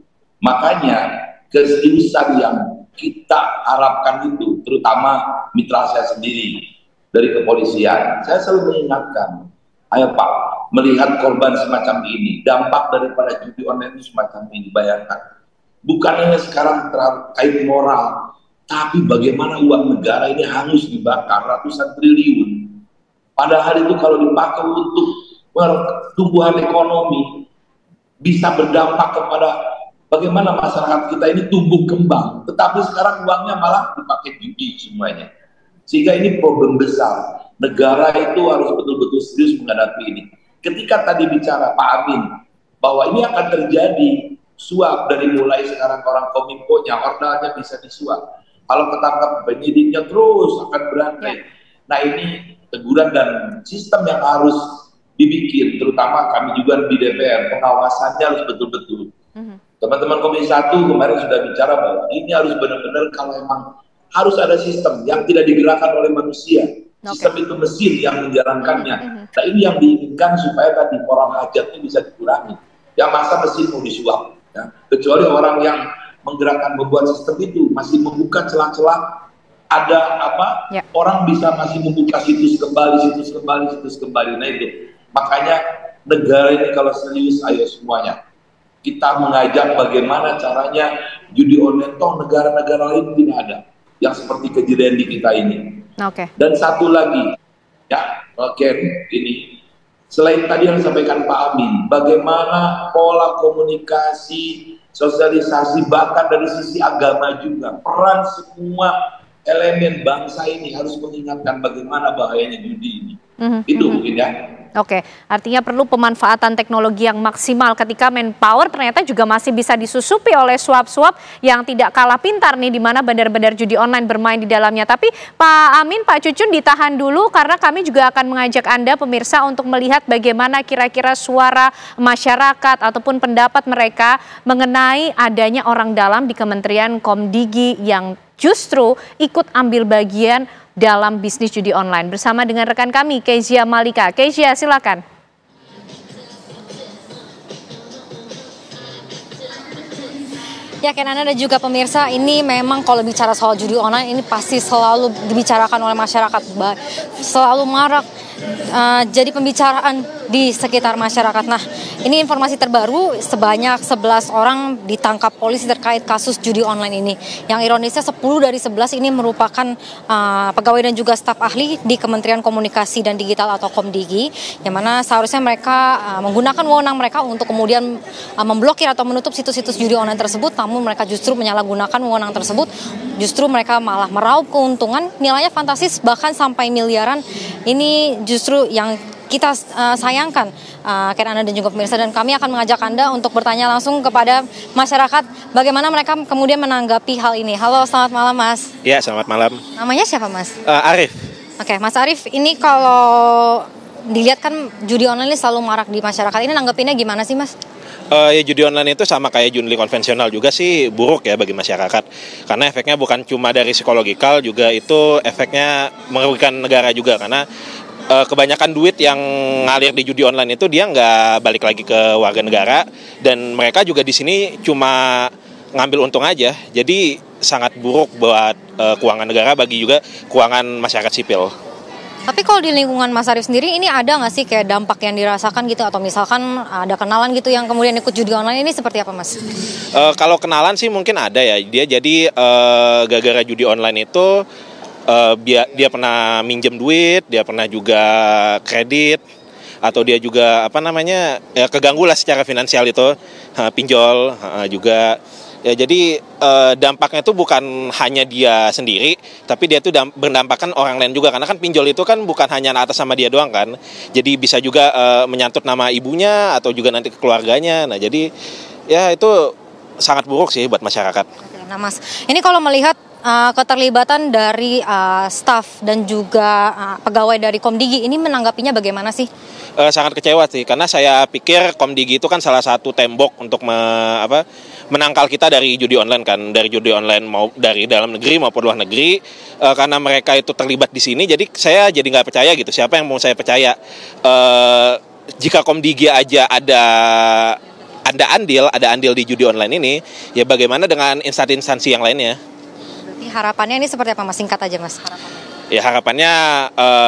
Makanya keseriusan yang kita harapkan itu, terutama mitra saya sendiri dari kepolisian, saya selalu mengingatkan, ayo Pak, melihat korban semacam ini, dampak daripada judi online itu semacam ini, bayangkan. Bukan hanya sekarang terkait moral, tapi bagaimana uang negara ini hangus dibakar ratusan triliun. Padahal itu kalau dipakai untuk pertumbuhan ekonomi, bisa berdampak kepada bagaimana masyarakat kita ini tumbuh kembang. Tetapi sekarang uangnya malah dipakai judi semuanya. Sehingga ini problem besar. Negara itu harus betul-betul serius menghadapi ini. Ketika tadi bicara Pak Amin, bahwa ini akan terjadi suap dari mulai sekarang orang Kominfo-nya, ordalnya bisa disuap. Kalau ketangkap penyidiknya terus akan berantai. Nah, ini teguran dan sistem yang harus dibikin, terutama kami juga di DPR, pengawasannya harus betul-betul. Teman-teman Komisi 1 kemarin sudah bicara bahwa ini harus benar-benar kalau memang harus ada sistem yang tidak digerakkan oleh manusia. Sistem itu mesin yang menjalankannya. Nah, ini yang diinginkan supaya tadi orang hajatnya bisa dikurangi. Yang masa mesin mau disuap. Ya. Kecuali orang yang menggerakkan membuat sistem itu masih membuka celah-celah, ada orang bisa masih membuka situs kembali. Nah itu makanya negara ini kalau serius, ayo semuanya. Kita mengajak bagaimana caranya judi online, toh negara-negara lain tidak ada yang seperti kejadian di kita ini. Oke. Dan satu lagi, ya, ini selain tadi yang disampaikan Pak Amin, bagaimana pola komunikasi, sosialisasi, bahkan dari sisi agama juga, peran semua elemen bangsa ini harus mengingatkan bagaimana bahayanya judi ini. Itu mungkin ya. Oke, artinya perlu pemanfaatan teknologi yang maksimal ketika manpower ternyata juga masih bisa disusupi oleh suap-suap yang tidak kalah pintar nih, di mana bandar-bandar judi online bermain di dalamnya. Tapi Pak Amin, Pak Cucun ditahan dulu karena kami juga akan mengajak Anda pemirsa untuk melihat bagaimana kira-kira suara masyarakat ataupun pendapat mereka mengenai adanya orang dalam di Kementerian Komdigi yang justru ikut ambil bagian dalam bisnis judi online. Bersama dengan rekan kami, Kezia Malika. Kezia, silakan. Ya, Kenana dan juga pemirsa, ini memang kalau bicara soal judi online ini pasti selalu dibicarakan oleh masyarakat, selalu marak jadi pembicaraan di sekitar masyarakat. Nah, ini informasi terbaru, sebanyak 11 orang ditangkap polisi terkait kasus judi online ini. Yang ironisnya 10 dari 11 ini merupakan pegawai dan juga staf ahli di Kementerian Komunikasi dan Digital atau Komdigi, yang mana seharusnya mereka menggunakan wewenang mereka untuk kemudian memblokir atau menutup situs-situs judi online tersebut, namun mereka justru menyalahgunakan wewenang tersebut. Justru mereka malah meraup keuntungan nilainya fantastis bahkan sampai miliaran. Ini justru yang kita sayangkan, Kenana dan juga pemirsa, dan kami akan mengajak Anda untuk bertanya langsung kepada masyarakat bagaimana mereka kemudian menanggapi hal ini. Halo, selamat malam Mas. Ya, selamat malam. Namanya siapa Mas? Arif. Oke, Mas Arif, ini kalau dilihat kan judi online ini selalu marak di masyarakat, ini nanggepinnya gimana sih Mas? Ya, judi online itu sama kayak judi konvensional juga sih buruk ya bagi masyarakat, karena efeknya bukan cuma dari psikologikal, juga itu efeknya merugikan negara juga, karena kebanyakan duit yang ngalir di judi online itu dia nggak balik lagi ke warga negara, dan mereka juga di sini cuma ngambil untung aja, jadi sangat buruk buat keuangan negara, bagi juga keuangan masyarakat sipil. Tapi kalau di lingkungan Mas Arif sendiri ini ada nggak sih kayak dampak yang dirasakan gitu, atau misalkan ada kenalan gitu yang kemudian ikut judi online, ini seperti apa Mas? Kalau kenalan sih mungkin ada ya, dia jadi gara-gara judi online itu dia pernah minjem duit, dia pernah juga kredit, atau dia juga ya keganggu lah secara finansial itu, pinjol juga. Ya, jadi dampaknya itu bukan hanya dia sendiri, tapi dia itu berdampakkan orang lain juga, karena kan pinjol itu kan bukan hanya atas sama dia doang kan, jadi bisa juga menyangkut nama ibunya atau juga nanti ke keluarganya. Nah, jadi ya itu sangat buruk sih buat masyarakat. Nah Mas, ini kalau melihat keterlibatan dari staf dan juga pegawai dari Komdigi, ini menanggapinya bagaimana sih? Sangat kecewa sih, karena saya pikir Komdigi itu kan salah satu tembok untuk menangkal kita dari judi online kan, dari judi online mau dari dalam negeri maupun luar negeri. Karena mereka itu terlibat di sini, jadi saya jadi nggak percaya gitu. Siapa yang mau saya percaya? Jika Komdigi aja ada andil di judi online ini, ya bagaimana dengan instansi yang lainnya? Berarti harapannya ini seperti apa Mas? Singkat aja Mas, harapannya. Ya, harapannya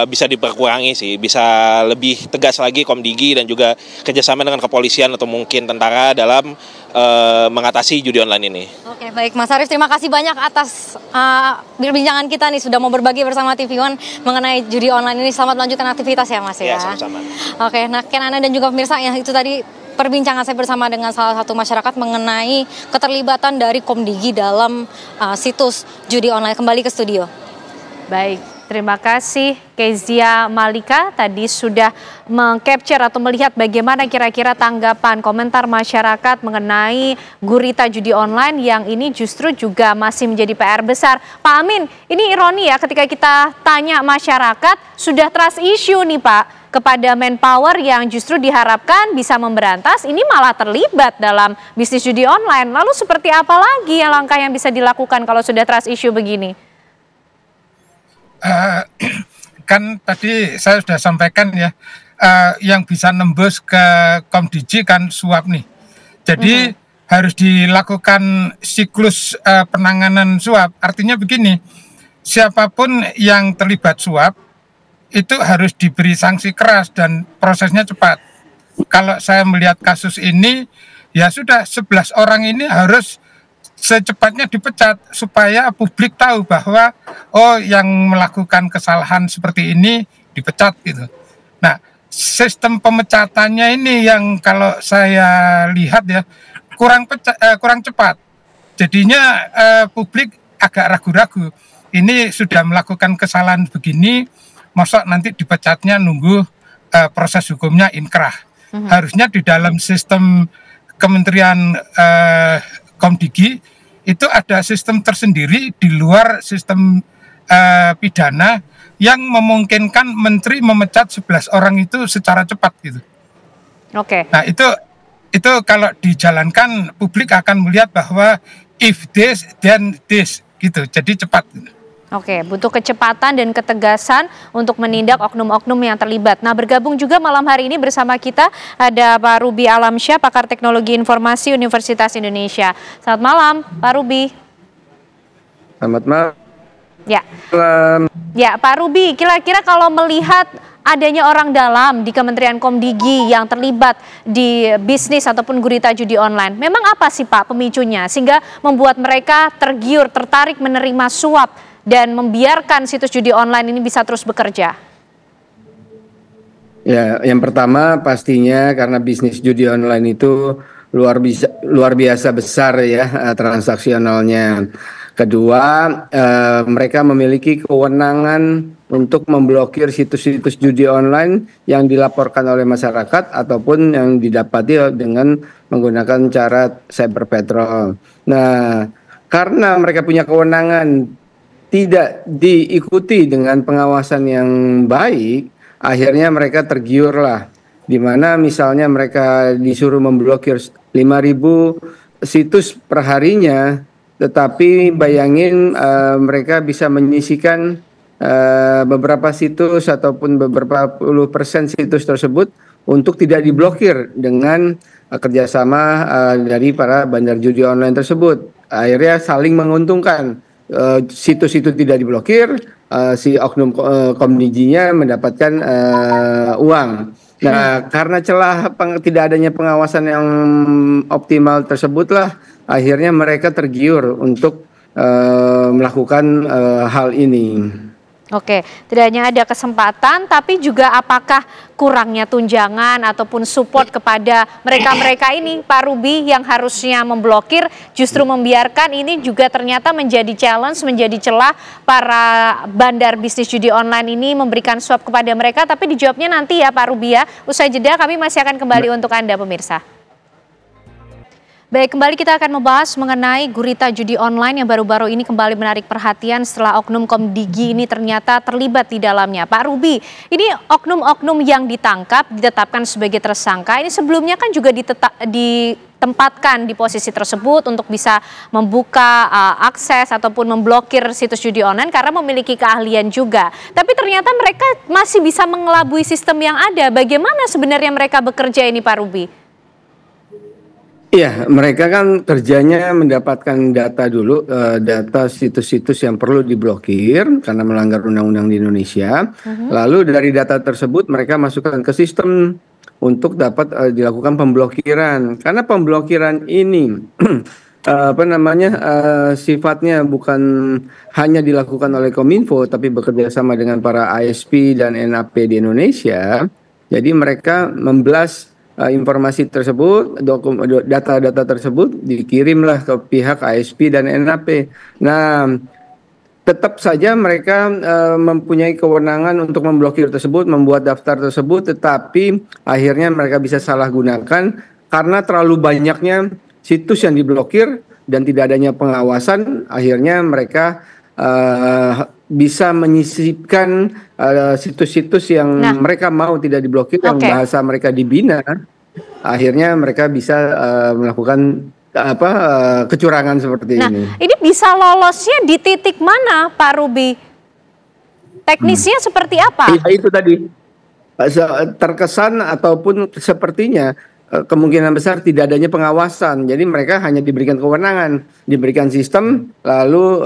bisa diperkurangi sih, bisa lebih tegas lagi Komdigi dan juga kerjasama dengan kepolisian atau mungkin tentara dalam mengatasi judi online ini. Oke, baik Mas Arif, terima kasih banyak atas perbincangan kita nih, sudah mau berbagi bersama TV One mengenai judi online ini. Selamat melanjutkan aktivitas ya Mas ya. Sama-sama. Oke, nah Kenana dan juga pemirsa, yang itu tadi perbincangan saya bersama dengan salah satu masyarakat mengenai keterlibatan dari Komdigi dalam situs judi online. Kembali ke studio. Baik, terima kasih Kezia Malika tadi sudah meng-capture atau melihat bagaimana kira-kira tanggapan komentar masyarakat mengenai gurita judi online yang ini justru juga masih menjadi PR besar. Pak Amin, ini ironi ya ketika kita tanya masyarakat sudah trust issue nih Pak kepada manpower yang justru diharapkan bisa memberantas, ini malah terlibat dalam bisnis judi online. Lalu seperti apa lagi yang langkah yang bisa dilakukan kalau sudah trust issue begini? Kan tadi saya sudah sampaikan ya, yang bisa nembus ke Komdigi kan suap nih. Jadi harus dilakukan siklus penanganan suap. Artinya begini, siapapun yang terlibat suap itu harus diberi sanksi keras dan prosesnya cepat. kalau saya melihat kasus ini, ya sudah 11 orang ini harus secepatnya dipecat supaya publik tahu bahwa oh yang melakukan kesalahan seperti ini dipecat gitu. Nah, sistem pemecatannya ini yang kalau saya lihat ya kurang cepat. Jadinya publik agak ragu-ragu. Ini sudah melakukan kesalahan begini, masa nanti dipecatnya nunggu proses hukumnya inkrah. Harusnya di dalam sistem Kementerian Komdigi itu ada sistem tersendiri di luar sistem pidana yang memungkinkan menteri memecat 11 orang itu secara cepat gitu. Oke. Nah, itu kalau dijalankan publik akan melihat bahwa if this then this gitu. Jadi cepat. Oke, butuh kecepatan dan ketegasan untuk menindak oknum-oknum yang terlibat. Nah, bergabung juga malam hari ini bersama kita ada Pak Ruby Alamsyah, pakar teknologi informasi Universitas Indonesia. Selamat malam, Pak Ruby. Selamat malam. Ya. Ya, Pak Ruby, kira-kira kalau melihat adanya orang dalam di Kementerian Komdigi yang terlibat di bisnis ataupun gurita judi online, memang apa sih Pak pemicunya sehingga membuat mereka tergiur, tertarik menerima suap dan membiarkan situs judi online ini bisa terus bekerja? Ya, yang pertama pastinya karena bisnis judi online itu luar biasa besar ya transaksionalnya. Kedua, mereka memiliki kewenangan untuk memblokir situs-situs judi online yang dilaporkan oleh masyarakat ataupun yang didapati dengan menggunakan cara cyber patrol. Nah, karena mereka punya kewenangan tidak diikuti dengan pengawasan yang baik, akhirnya mereka tergiur lah. Di mana misalnya mereka disuruh memblokir 5.000 situs perharinya, tetapi bayangin mereka bisa menyisikan beberapa situs ataupun beberapa puluh persen situs tersebut untuk tidak diblokir dengan kerjasama dari para bandar judi online tersebut. Akhirnya saling menguntungkan. Situs itu tidak diblokir, si oknum Komdiginya mendapatkan uang. Nah, karena celah tidak adanya pengawasan yang optimal tersebutlah, akhirnya mereka tergiur untuk melakukan hal ini. Oke, tidak hanya ada kesempatan, tapi juga apakah kurangnya tunjangan ataupun support kepada mereka-mereka ini, Pak Ruby, yang harusnya memblokir, justru membiarkan ini juga ternyata menjadi challenge, menjadi celah para bandar bisnis judi online ini memberikan suap kepada mereka, tapi dijawabnya nanti ya Pak Ruby ya. Usai jeda kami masih akan kembali untuk Anda pemirsa. Baik, kembali kita akan membahas mengenai gurita judi online yang baru-baru ini kembali menarik perhatian setelah oknum Komdigi ini ternyata terlibat di dalamnya. Pak Ruby, ini oknum-oknum yang ditangkap, ditetapkan sebagai tersangka, ini sebelumnya kan juga ditempatkan di posisi tersebut untuk bisa membuka akses ataupun memblokir situs judi online karena memiliki keahlian juga. Tapi ternyata mereka masih bisa mengelabui sistem yang ada. Bagaimana sebenarnya mereka bekerja ini, Pak Ruby? Iya, mereka kan kerjanya mendapatkan data dulu, data situs-situs yang perlu diblokir karena melanggar undang-undang di Indonesia. Lalu dari data tersebut mereka masukkan ke sistem untuk dapat dilakukan pemblokiran. Karena pemblokiran ini sifatnya bukan hanya dilakukan oleh Kominfo, tapi bekerja sama dengan para ISP dan NAP di Indonesia. Jadi mereka memblast informasi tersebut, data-data tersebut dikirimlah ke pihak ISP dan NAP. Nah, tetap saja mereka mempunyai kewenangan untuk memblokir tersebut, membuat daftar tersebut, tetapi akhirnya mereka bisa salah gunakan karena terlalu banyaknya situs yang diblokir dan tidak adanya pengawasan. Akhirnya mereka bisa menyisipkan situs-situs yang mereka mau tidak diblokir, yang bahasa mereka dibina. Akhirnya mereka bisa melakukan kecurangan seperti ini. Nah, ini bisa lolosnya di titik mana, Pak Ruby? Teknisnya seperti apa? Ya, itu tadi terkesan ataupun sepertinya kemungkinan besar tidak adanya pengawasan. Jadi mereka hanya diberikan kewenangan, diberikan sistem, lalu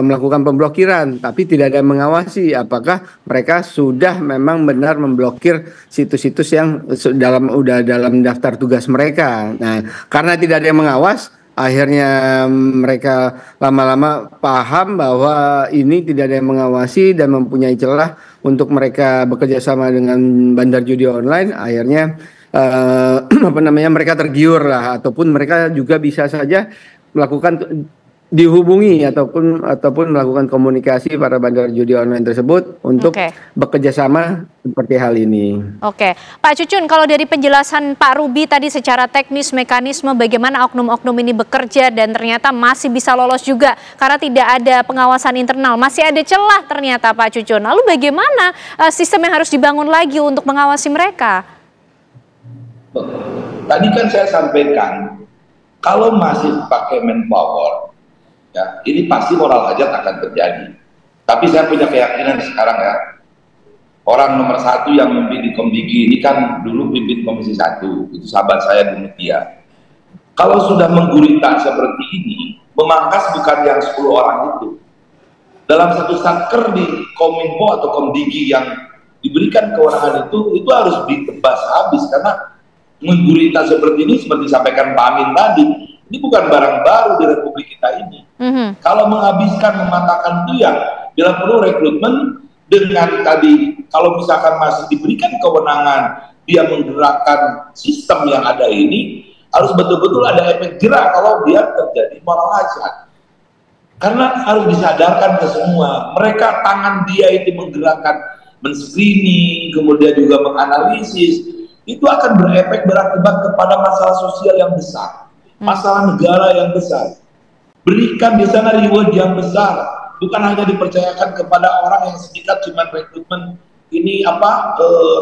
melakukan pemblokiran, tapi tidak ada yang mengawasi apakah mereka sudah memang benar memblokir situs-situs yang udah dalam daftar tugas mereka. Nah, karena tidak ada yang mengawas, akhirnya mereka lama-lama paham bahwa ini tidak ada yang mengawasi dan mempunyai celah untuk mereka bekerja sama dengan bandar judi online. Akhirnya mereka tergiur lah, ataupun mereka juga bisa saja melakukan dihubungi ataupun melakukan komunikasi para bandar judi online tersebut untuk bekerja sama seperti hal ini. Oke, Pak Cucun, kalau dari penjelasan Pak Ruby tadi secara teknis mekanisme bagaimana oknum-oknum ini bekerja dan ternyata masih bisa lolos juga karena tidak ada pengawasan internal, masih ada celah ternyata Pak Cucun. Lalu bagaimana sistem yang harus dibangun lagi untuk mengawasi mereka? Tadi kan saya sampaikan, kalau masih pakai manpower, ya, ini pasti moral hajat akan terjadi. Tapi saya punya keyakinan sekarang ya, orang nomor 1 yang memimpin di Komdigi ini kan dulu pimpin Komisi 1, itu sahabat saya Bu Mutia. Kalau sudah menggurita seperti ini, memangkas bukan yang 10 orang itu. Dalam satu satker di Kominfo atau Komdigi yang diberikan kewenangan itu harus ditebas habis, karena menggurita seperti ini, seperti disampaikan Pak Amin tadi, ini bukan barang baru di Republik kita ini. Kalau menghabiskan, mematahkan itu ya, bila perlu rekrutmen dengan tadi, kalau misalkan masih diberikan kewenangan, dia menggerakkan sistem yang ada ini, harus betul-betul ada efek jerak kalau dia terjadi moral hazard. Karena harus disadarkan ke semua, mereka tangan dia itu menggerakkan, men-screening, kemudian juga menganalisis, itu akan berefek berakibat kepada masalah sosial yang besar, masalah negara yang besar. Berikan di sana reward yang besar, bukan hanya dipercayakan kepada orang yang sedikit cuma rekrutmen ini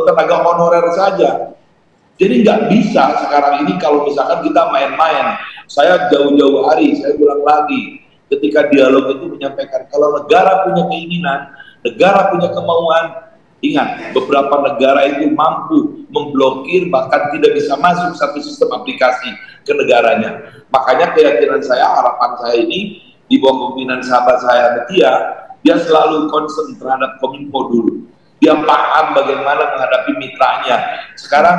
tenaga honorer saja. Jadi nggak bisa sekarang ini kalau misalkan kita main-main. Saya jauh-jauh hari, saya ulang lagi, ketika dialog itu menyampaikan kalau negara punya keinginan, negara punya kemauan. Ingat, beberapa negara itu mampu memblokir, bahkan tidak bisa masuk satu sistem aplikasi ke negaranya. Makanya keyakinan saya, harapan saya ini di bawah pimpinan sahabat saya Mutia, dia selalu concern terhadap Kominfo dulu. Dia paham bagaimana menghadapi mitranya. Sekarang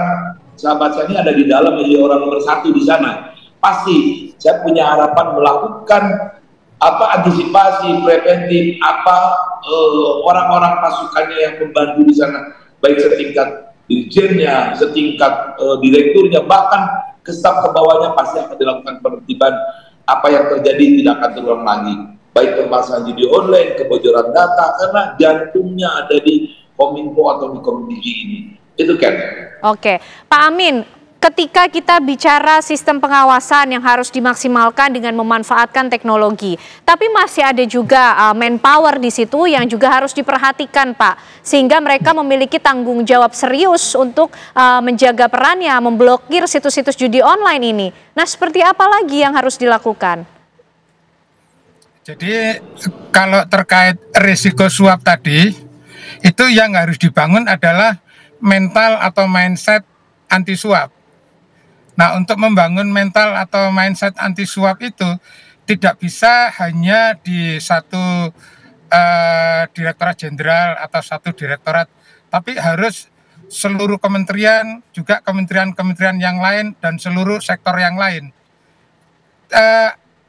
sahabat saya ini ada di dalam, menjadi orang nomor 1 di sana. Pasti saya punya harapan melakukan antisipasi preventif, orang-orang pasukannya yang membantu di sana, baik setingkat dirjennya, setingkat direkturnya, bahkan ke staf ke bawahnya pasti akan dilakukan penertiban. Apa yang terjadi tidak akan terulang lagi, baik permasalahan judi online, kebocoran data, karena jantungnya ada di Kominfo atau di Komdigi ini. Itu kan. Oke, Pak Amin, ketika kita bicara sistem pengawasan yang harus dimaksimalkan dengan memanfaatkan teknologi, tapi masih ada juga manpower di situ yang juga harus diperhatikan, Pak, sehingga mereka memiliki tanggung jawab serius untuk menjaga perannya, memblokir situs-situs judi online ini. Nah, seperti apa lagi yang harus dilakukan? Jadi kalau terkait risiko suap tadi, itu yang harus dibangun adalah mental atau mindset anti suap. Nah, untuk membangun mental atau mindset anti suap itu tidak bisa hanya di satu direktorat jenderal atau satu direktorat, tapi harus seluruh kementerian, juga kementerian-kementerian yang lain dan seluruh sektor yang lain.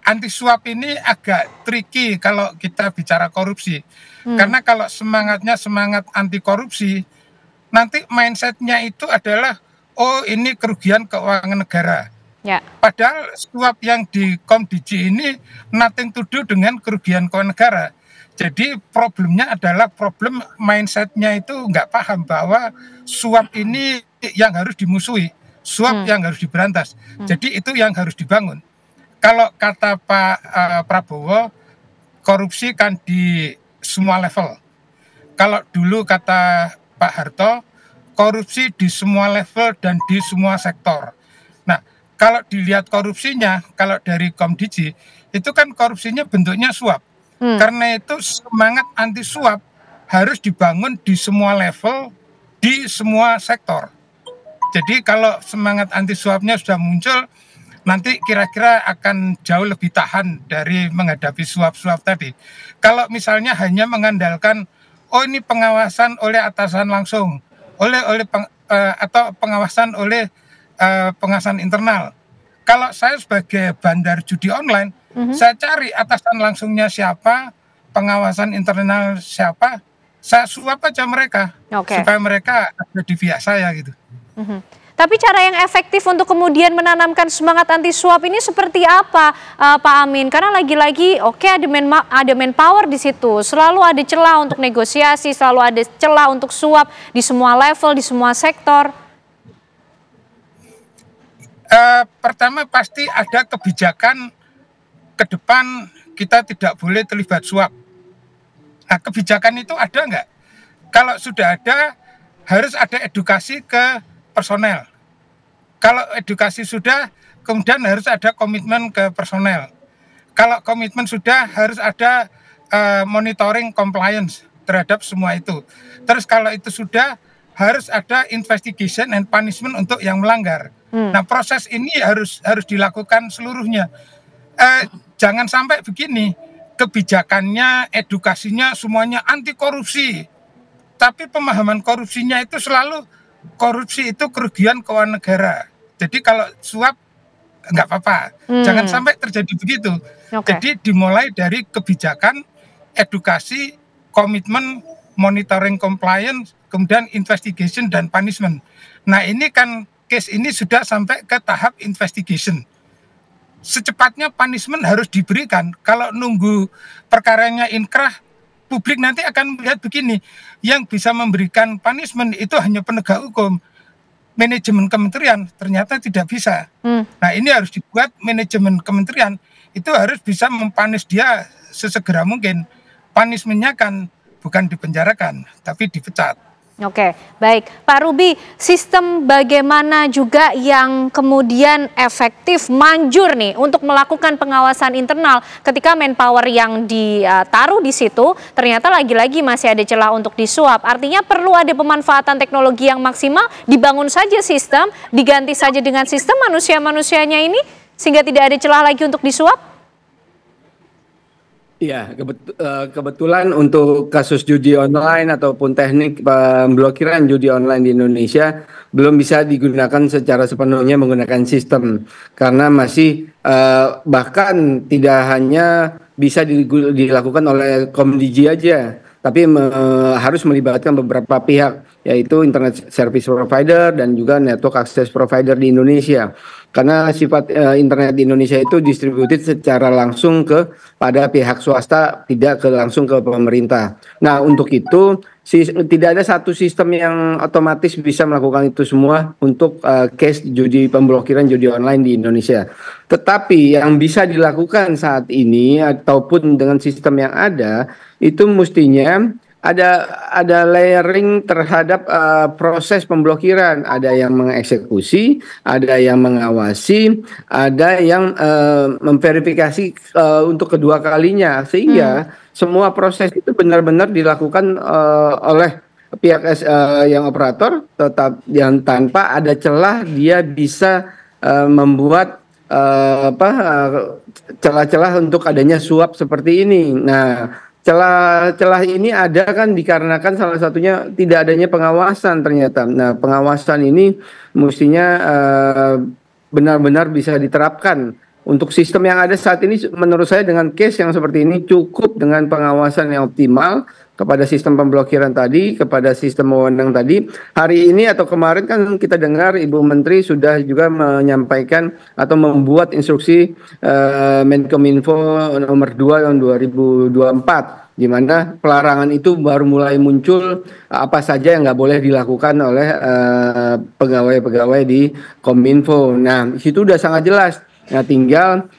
Anti suap ini agak tricky kalau kita bicara korupsi, karena kalau semangatnya semangat anti korupsi, nanti mindsetnya itu adalah oh ini kerugian keuangan negara. Ya. Padahal suap yang di Komdigi ini nothing to do dengan kerugian keuangan negara. Jadi problemnya adalah problem mindsetnya itu nggak paham bahwa suap ini yang harus dimusuhi, suap yang harus diberantas. Jadi itu yang harus dibangun. Kalau kata Pak Prabowo, korupsi kan di semua level. Kalau dulu kata Pak Harto, korupsi di semua level dan di semua sektor. Nah, kalau dilihat korupsinya, kalau dari Komdigi, itu kan korupsinya bentuknya suap. Karena itu semangat anti suap harus dibangun di semua level, di semua sektor. Jadi kalau semangat anti suapnya sudah muncul, nanti kira-kira akan jauh lebih tahan dari menghadapi suap-suap tadi. Kalau misalnya hanya mengandalkan, oh ini pengawasan oleh atasan langsung, atau pengawasan oleh pengawasan internal. Kalau saya sebagai bandar judi online, saya cari atasan langsungnya siapa, pengawasan internal siapa, saya suap aja mereka, supaya mereka ada di pihak saya gitu. Tapi cara yang efektif untuk kemudian menanamkan semangat anti suap ini seperti apa, Pak Amin? Karena lagi-lagi ada manpower di situ, selalu ada celah untuk negosiasi, selalu ada celah untuk suap di semua level, di semua sektor. Pertama pasti ada kebijakan ke depan kita tidak boleh terlibat suap. Nah, kebijakan itu ada nggak? Kalau sudah ada, harus ada edukasi ke personel. Kalau edukasi sudah, kemudian harus ada komitmen ke personel. Kalau komitmen sudah, harus ada monitoring compliance terhadap semua itu. Terus kalau itu sudah, harus ada investigation and punishment untuk yang melanggar. Nah, proses ini harus dilakukan seluruhnya. Jangan sampai begini, kebijakannya, edukasinya semuanya anti korupsi. Tapi pemahaman korupsinya itu selalu korupsi itu kerugian keuangan negara. Jadi kalau suap nggak apa-apa. Jangan sampai terjadi begitu. Jadi dimulai dari kebijakan, edukasi, komitmen, monitoring compliance, kemudian investigation dan punishment. Nah, ini kan case ini sudah sampai ke tahap investigation. Secepatnya punishment harus diberikan. Kalau nunggu perkaranya inkrah, publik nanti akan melihat begini, yang bisa memberikan punishment itu hanya penegak hukum, manajemen kementerian ternyata tidak bisa. Nah, ini harus dibuat manajemen kementerian itu harus bisa mempanis dia sesegera mungkin. Punishment-nya kan bukan dipenjarakan, tapi dipecat. Oke, baik. Pak Ruby, sistem bagaimana juga yang kemudian efektif manjur nih untuk melakukan pengawasan internal ketika manpower yang ditaruh di situ ternyata lagi-lagi masih ada celah untuk disuap. Artinya perlu ada pemanfaatan teknologi yang maksimal, dibangun saja sistem, diganti saja dengan sistem manusia-manusianya ini sehingga tidak ada celah lagi untuk disuap? Iya, kebetulan untuk kasus judi online ataupun teknik pemblokiran judi online di Indonesia belum bisa digunakan secara sepenuhnya menggunakan sistem karena masih bahkan tidak hanya bisa dilakukan oleh Komdigi aja, tapi harus melibatkan beberapa pihak, yaitu internet service provider dan juga network access provider di Indonesia. Karena sifat internet di Indonesia itu distributed secara langsung pada pihak swasta, tidak langsung ke pemerintah. Nah, untuk itu tidak ada satu sistem yang otomatis bisa melakukan itu semua untuk case pemblokiran judi online di Indonesia. Tetapi yang bisa dilakukan saat ini ataupun dengan sistem yang ada itu mestinya ada layering terhadap proses pemblokiran. Ada yang mengeksekusi, ada yang mengawasi, ada yang memverifikasi untuk kedua kalinya, sehingga semua proses itu benar-benar dilakukan oleh pihak yang operator, tetap yang tanpa ada celah dia bisa membuat celah-celah untuk adanya suap seperti ini. Nah, celah ini ada kan dikarenakan salah satunya tidak adanya pengawasan ternyata. Nah, pengawasan ini mestinya benar-benar bisa diterapkan. Untuk sistem yang ada saat ini menurut saya dengan case yang seperti ini cukup dengan pengawasan yang optimal kepada sistem pemblokiran tadi, kepada sistem wewenang tadi. Hari ini atau kemarin kan kita dengar Ibu Menteri sudah juga menyampaikan atau membuat instruksi Menkominfo nomor 2 tahun 2024, di mana pelarangan itu baru mulai muncul apa saja yang nggak boleh dilakukan oleh pegawai-pegawai di Kominfo. Nah, itu sudah sangat jelas. Nah, tinggal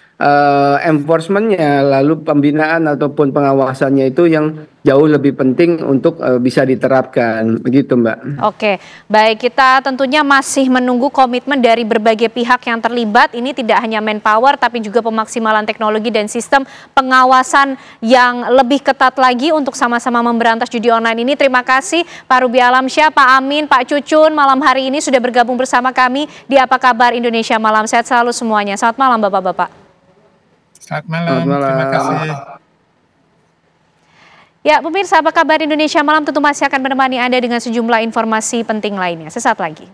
enforcementnya, lalu pembinaan ataupun pengawasannya itu yang jauh lebih penting untuk bisa diterapkan, begitu Mbak. Oke, baik, kita tentunya masih menunggu komitmen dari berbagai pihak yang terlibat. Ini tidak hanya manpower, tapi juga pemaksimalan teknologi dan sistem pengawasan yang lebih ketat lagi untuk sama-sama memberantas judi online ini. Terima kasih Pak Ruby Alamsyah, Pak Amin, Pak Cucun, malam hari ini sudah bergabung bersama kami di Apa Kabar Indonesia Malam. Sehat selalu semuanya. Selamat malam Bapak-Bapak. Selamat malam. Terima kasih. Ya, pemirsa Apa Kabar Indonesia Malam tentu masih akan menemani Anda dengan sejumlah informasi penting lainnya. Sesaat lagi.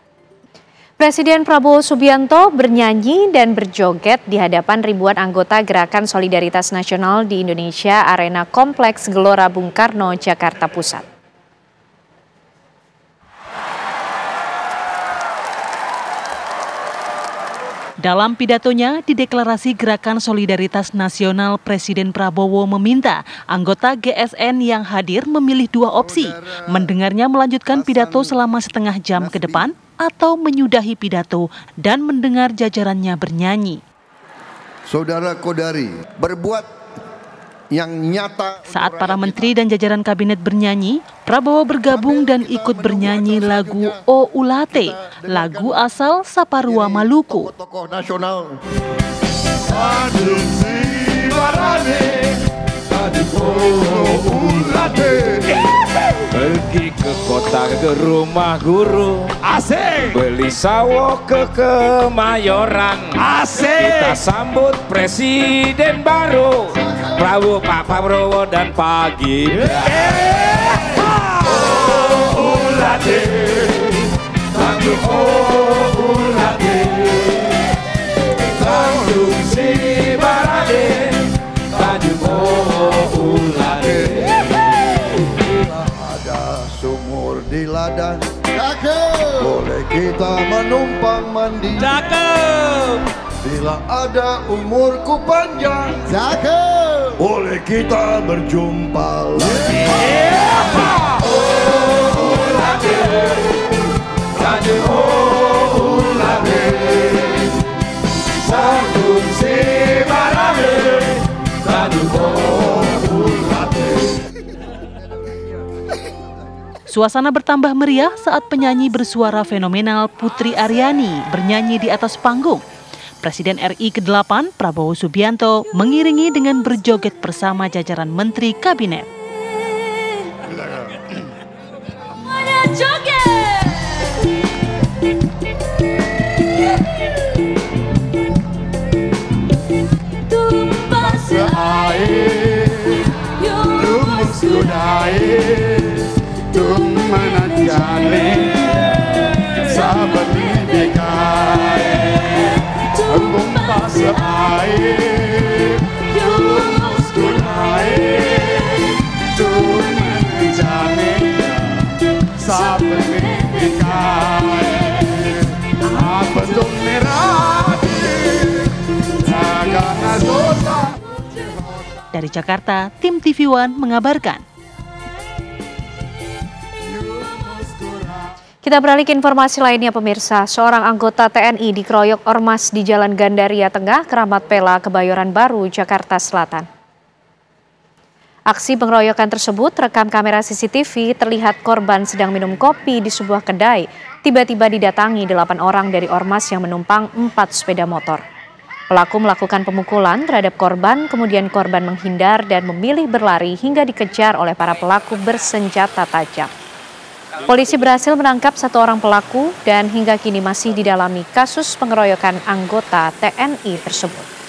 Presiden Prabowo Subianto bernyanyi dan berjoget di hadapan ribuan anggota Gerakan Solidaritas Nasional di Indonesia Arena Kompleks Gelora Bung Karno, Jakarta Pusat. Dalam pidatonya di Deklarasi Gerakan Solidaritas Nasional, Presiden Prabowo meminta anggota GSN yang hadir memilih dua opsi, mendengarnya melanjutkan pidato selama setengah jam ke depan atau menyudahi pidato dan mendengar jajarannya bernyanyi. Saudara Kodari, berbuat yang nyata. Saat para menteri dan jajaran kabinet bernyanyi, Prabowo bergabung dan ikut bernyanyi lagu O Ulate, lagu asal Saparua Maluku. Tokoh nasional. Pergi ke kota ke rumah guru, asik. Beli sawo ke Kemayoran, asik. Kita sambut presiden baru, Pak Prabowo dan Pak Gibran. Oh ulate, Tanjung oh ulate, Tanjung si barade, Tanjung oh ulate. Sumur di ladang, cakep. Boleh kita menumpang mandi, Cakep. Bila ada umurku panjang, cakep. Boleh kita berjumpa lagi. Oh ulate, Tanjung oh ulate, Tanjung si barade, Tanjung oh ulate. Suasana bertambah meriah saat penyanyi bersuara fenomenal Putri Aryani bernyanyi di atas panggung. Presiden RI ke-8 Prabowo Subianto mengiringi dengan berjoget bersama jajaran menteri kabinet. Dari Jakarta, tim TV One mengabarkan. Kita beralih ke informasi lainnya pemirsa. Seorang anggota TNI dikeroyok ormas di Jalan Gandaria Tengah, Keramat Pela, Kebayoran Baru, Jakarta Selatan. Aksi pengeroyokan tersebut rekam kamera CCTV terlihat korban sedang minum kopi di sebuah kedai. Tiba-tiba didatangi 8 orang dari ormas yang menumpang 4 sepeda motor. Pelaku melakukan pemukulan terhadap korban, kemudian korban menghindar dan memilih berlari hingga dikejar oleh para pelaku bersenjata tajam. Polisi berhasil menangkap 1 orang pelaku dan hingga kini masih didalami kasus pengeroyokan anggota TNI tersebut.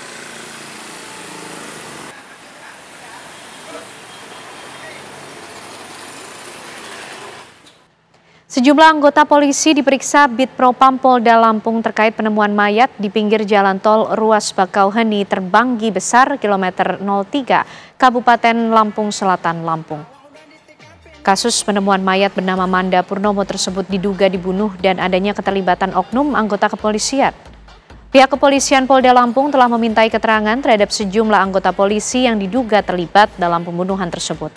Sejumlah anggota polisi diperiksa Bid Propam Polda Lampung terkait penemuan mayat di pinggir jalan tol Ruas Bakauheni Terbanggi Besar kilometer 03 Kabupaten Lampung Selatan, Lampung. Kasus penemuan mayat bernama Manda Purnomo tersebut diduga dibunuh dan adanya keterlibatan oknum anggota kepolisian. Pihak kepolisian Polda Lampung telah memintai keterangan terhadap sejumlah anggota polisi yang diduga terlibat dalam pembunuhan tersebut.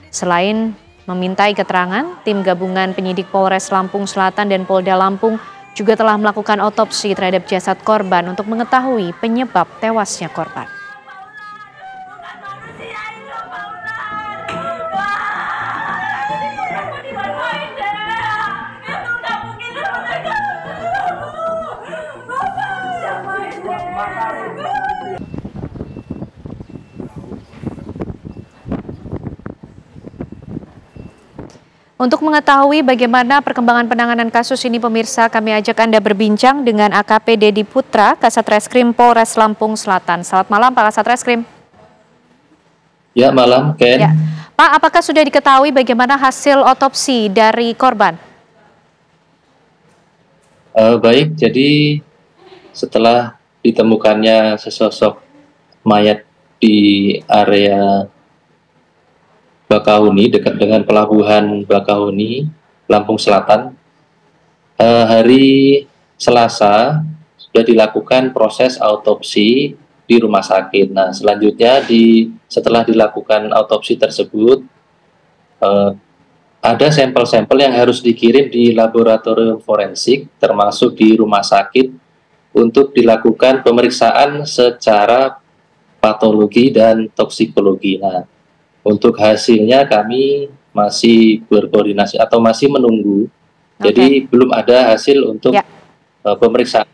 Selain memintai keterangan, tim gabungan penyidik Polres Lampung Selatan dan Polda Lampung juga telah melakukan otopsi terhadap jasad korban untuk mengetahui penyebab tewasnya korban. Untuk mengetahui bagaimana perkembangan penanganan kasus ini, pemirsa, kami ajak Anda berbincang dengan AKP Dedi Putra, Kasat Reskrim Polres Lampung Selatan. Selamat malam, Pak Kasat Reskrim. Ya, malam, Ken. Ya. Pak, apakah sudah diketahui bagaimana hasil otopsi dari korban? Baik, jadi setelah ditemukannya sesosok mayat di area Bakahuni, dekat dengan pelabuhan Bakahuni, Lampung Selatan, hari Selasa sudah dilakukan proses autopsi di rumah sakit. Nah, selanjutnya setelah dilakukan autopsi tersebut, ada sampel-sampel yang harus dikirim di laboratorium forensik, termasuk di rumah sakit, untuk dilakukan pemeriksaan secara patologi dan toksikologi. Nah, untuk hasilnya kami masih berkoordinasi atau masih menunggu. Jadi belum ada hasil untuk pemeriksaan.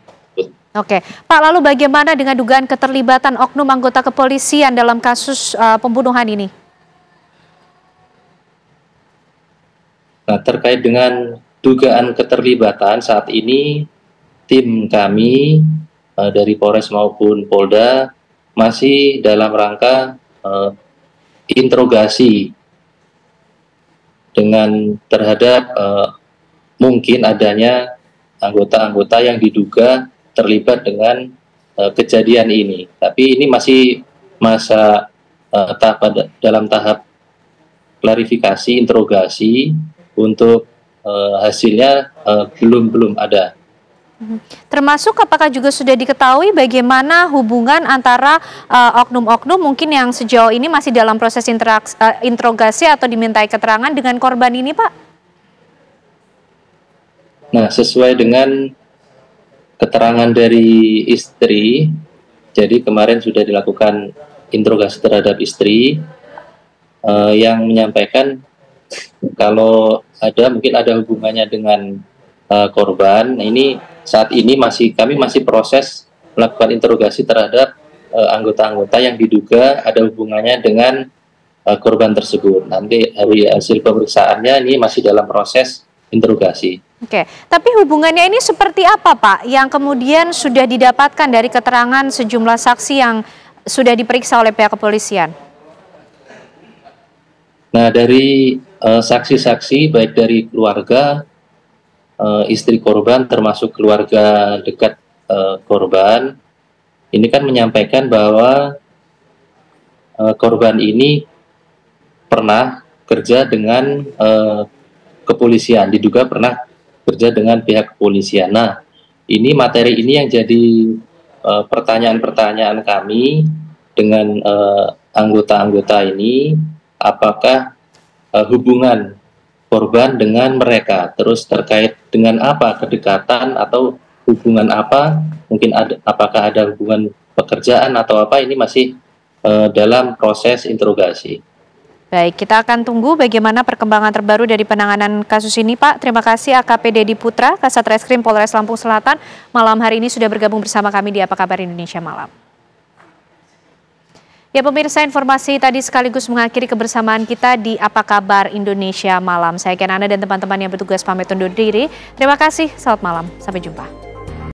Oke, Pak, lalu bagaimana dengan dugaan keterlibatan oknum anggota kepolisian dalam kasus pembunuhan ini? Nah, terkait dengan dugaan keterlibatan, saat ini tim kami dari Polres maupun Polda masih dalam rangka interogasi dengan terhadap mungkin adanya anggota-anggota yang diduga terlibat dengan kejadian ini. Tapi ini masih dalam tahap klarifikasi, interogasi. Untuk hasilnya belum ada. Termasuk apakah juga sudah diketahui bagaimana hubungan antara oknum-oknum mungkin yang sejauh ini masih dalam proses interogasi atau dimintai keterangan dengan korban ini, Pak? Nah, sesuai dengan keterangan dari istri, jadi kemarin sudah dilakukan interogasi terhadap istri yang menyampaikan kalau mungkin ada hubungannya dengan korban. Nah, ini saat ini kami masih proses melakukan interogasi terhadap anggota-anggota yang diduga ada hubungannya dengan korban tersebut. Nanti hasil pemeriksaannya ini masih dalam proses interogasi. Oke, tapi hubungannya ini seperti apa, Pak, yang kemudian sudah didapatkan dari keterangan sejumlah saksi yang sudah diperiksa oleh pihak kepolisian? Nah, dari saksi-saksi baik dari keluarga, istri korban termasuk keluarga dekat korban, ini kan menyampaikan bahwa korban ini pernah kerja dengan kepolisian, diduga pernah kerja dengan pihak kepolisian. Nah, ini materi ini yang jadi pertanyaan-pertanyaan kami dengan anggota-anggota ini, apakah hubungan korban dengan mereka, terus terkait dengan apa, kedekatan atau hubungan apa, mungkin apakah ada hubungan pekerjaan atau apa, ini masih dalam proses interogasi. Baik, kita akan tunggu bagaimana perkembangan terbaru dari penanganan kasus ini, Pak. Terima kasih AKP Dedi Putra, Kasat Reskrim Polres Lampung Selatan, malam hari ini sudah bergabung bersama kami di Apa Kabar Indonesia Malam. Ya pemirsa, informasi tadi sekaligus mengakhiri kebersamaan kita di Apa Kabar Indonesia Malam. Saya Ken Ana dan teman-teman yang bertugas pamit undur diri. Terima kasih, selamat malam, sampai jumpa.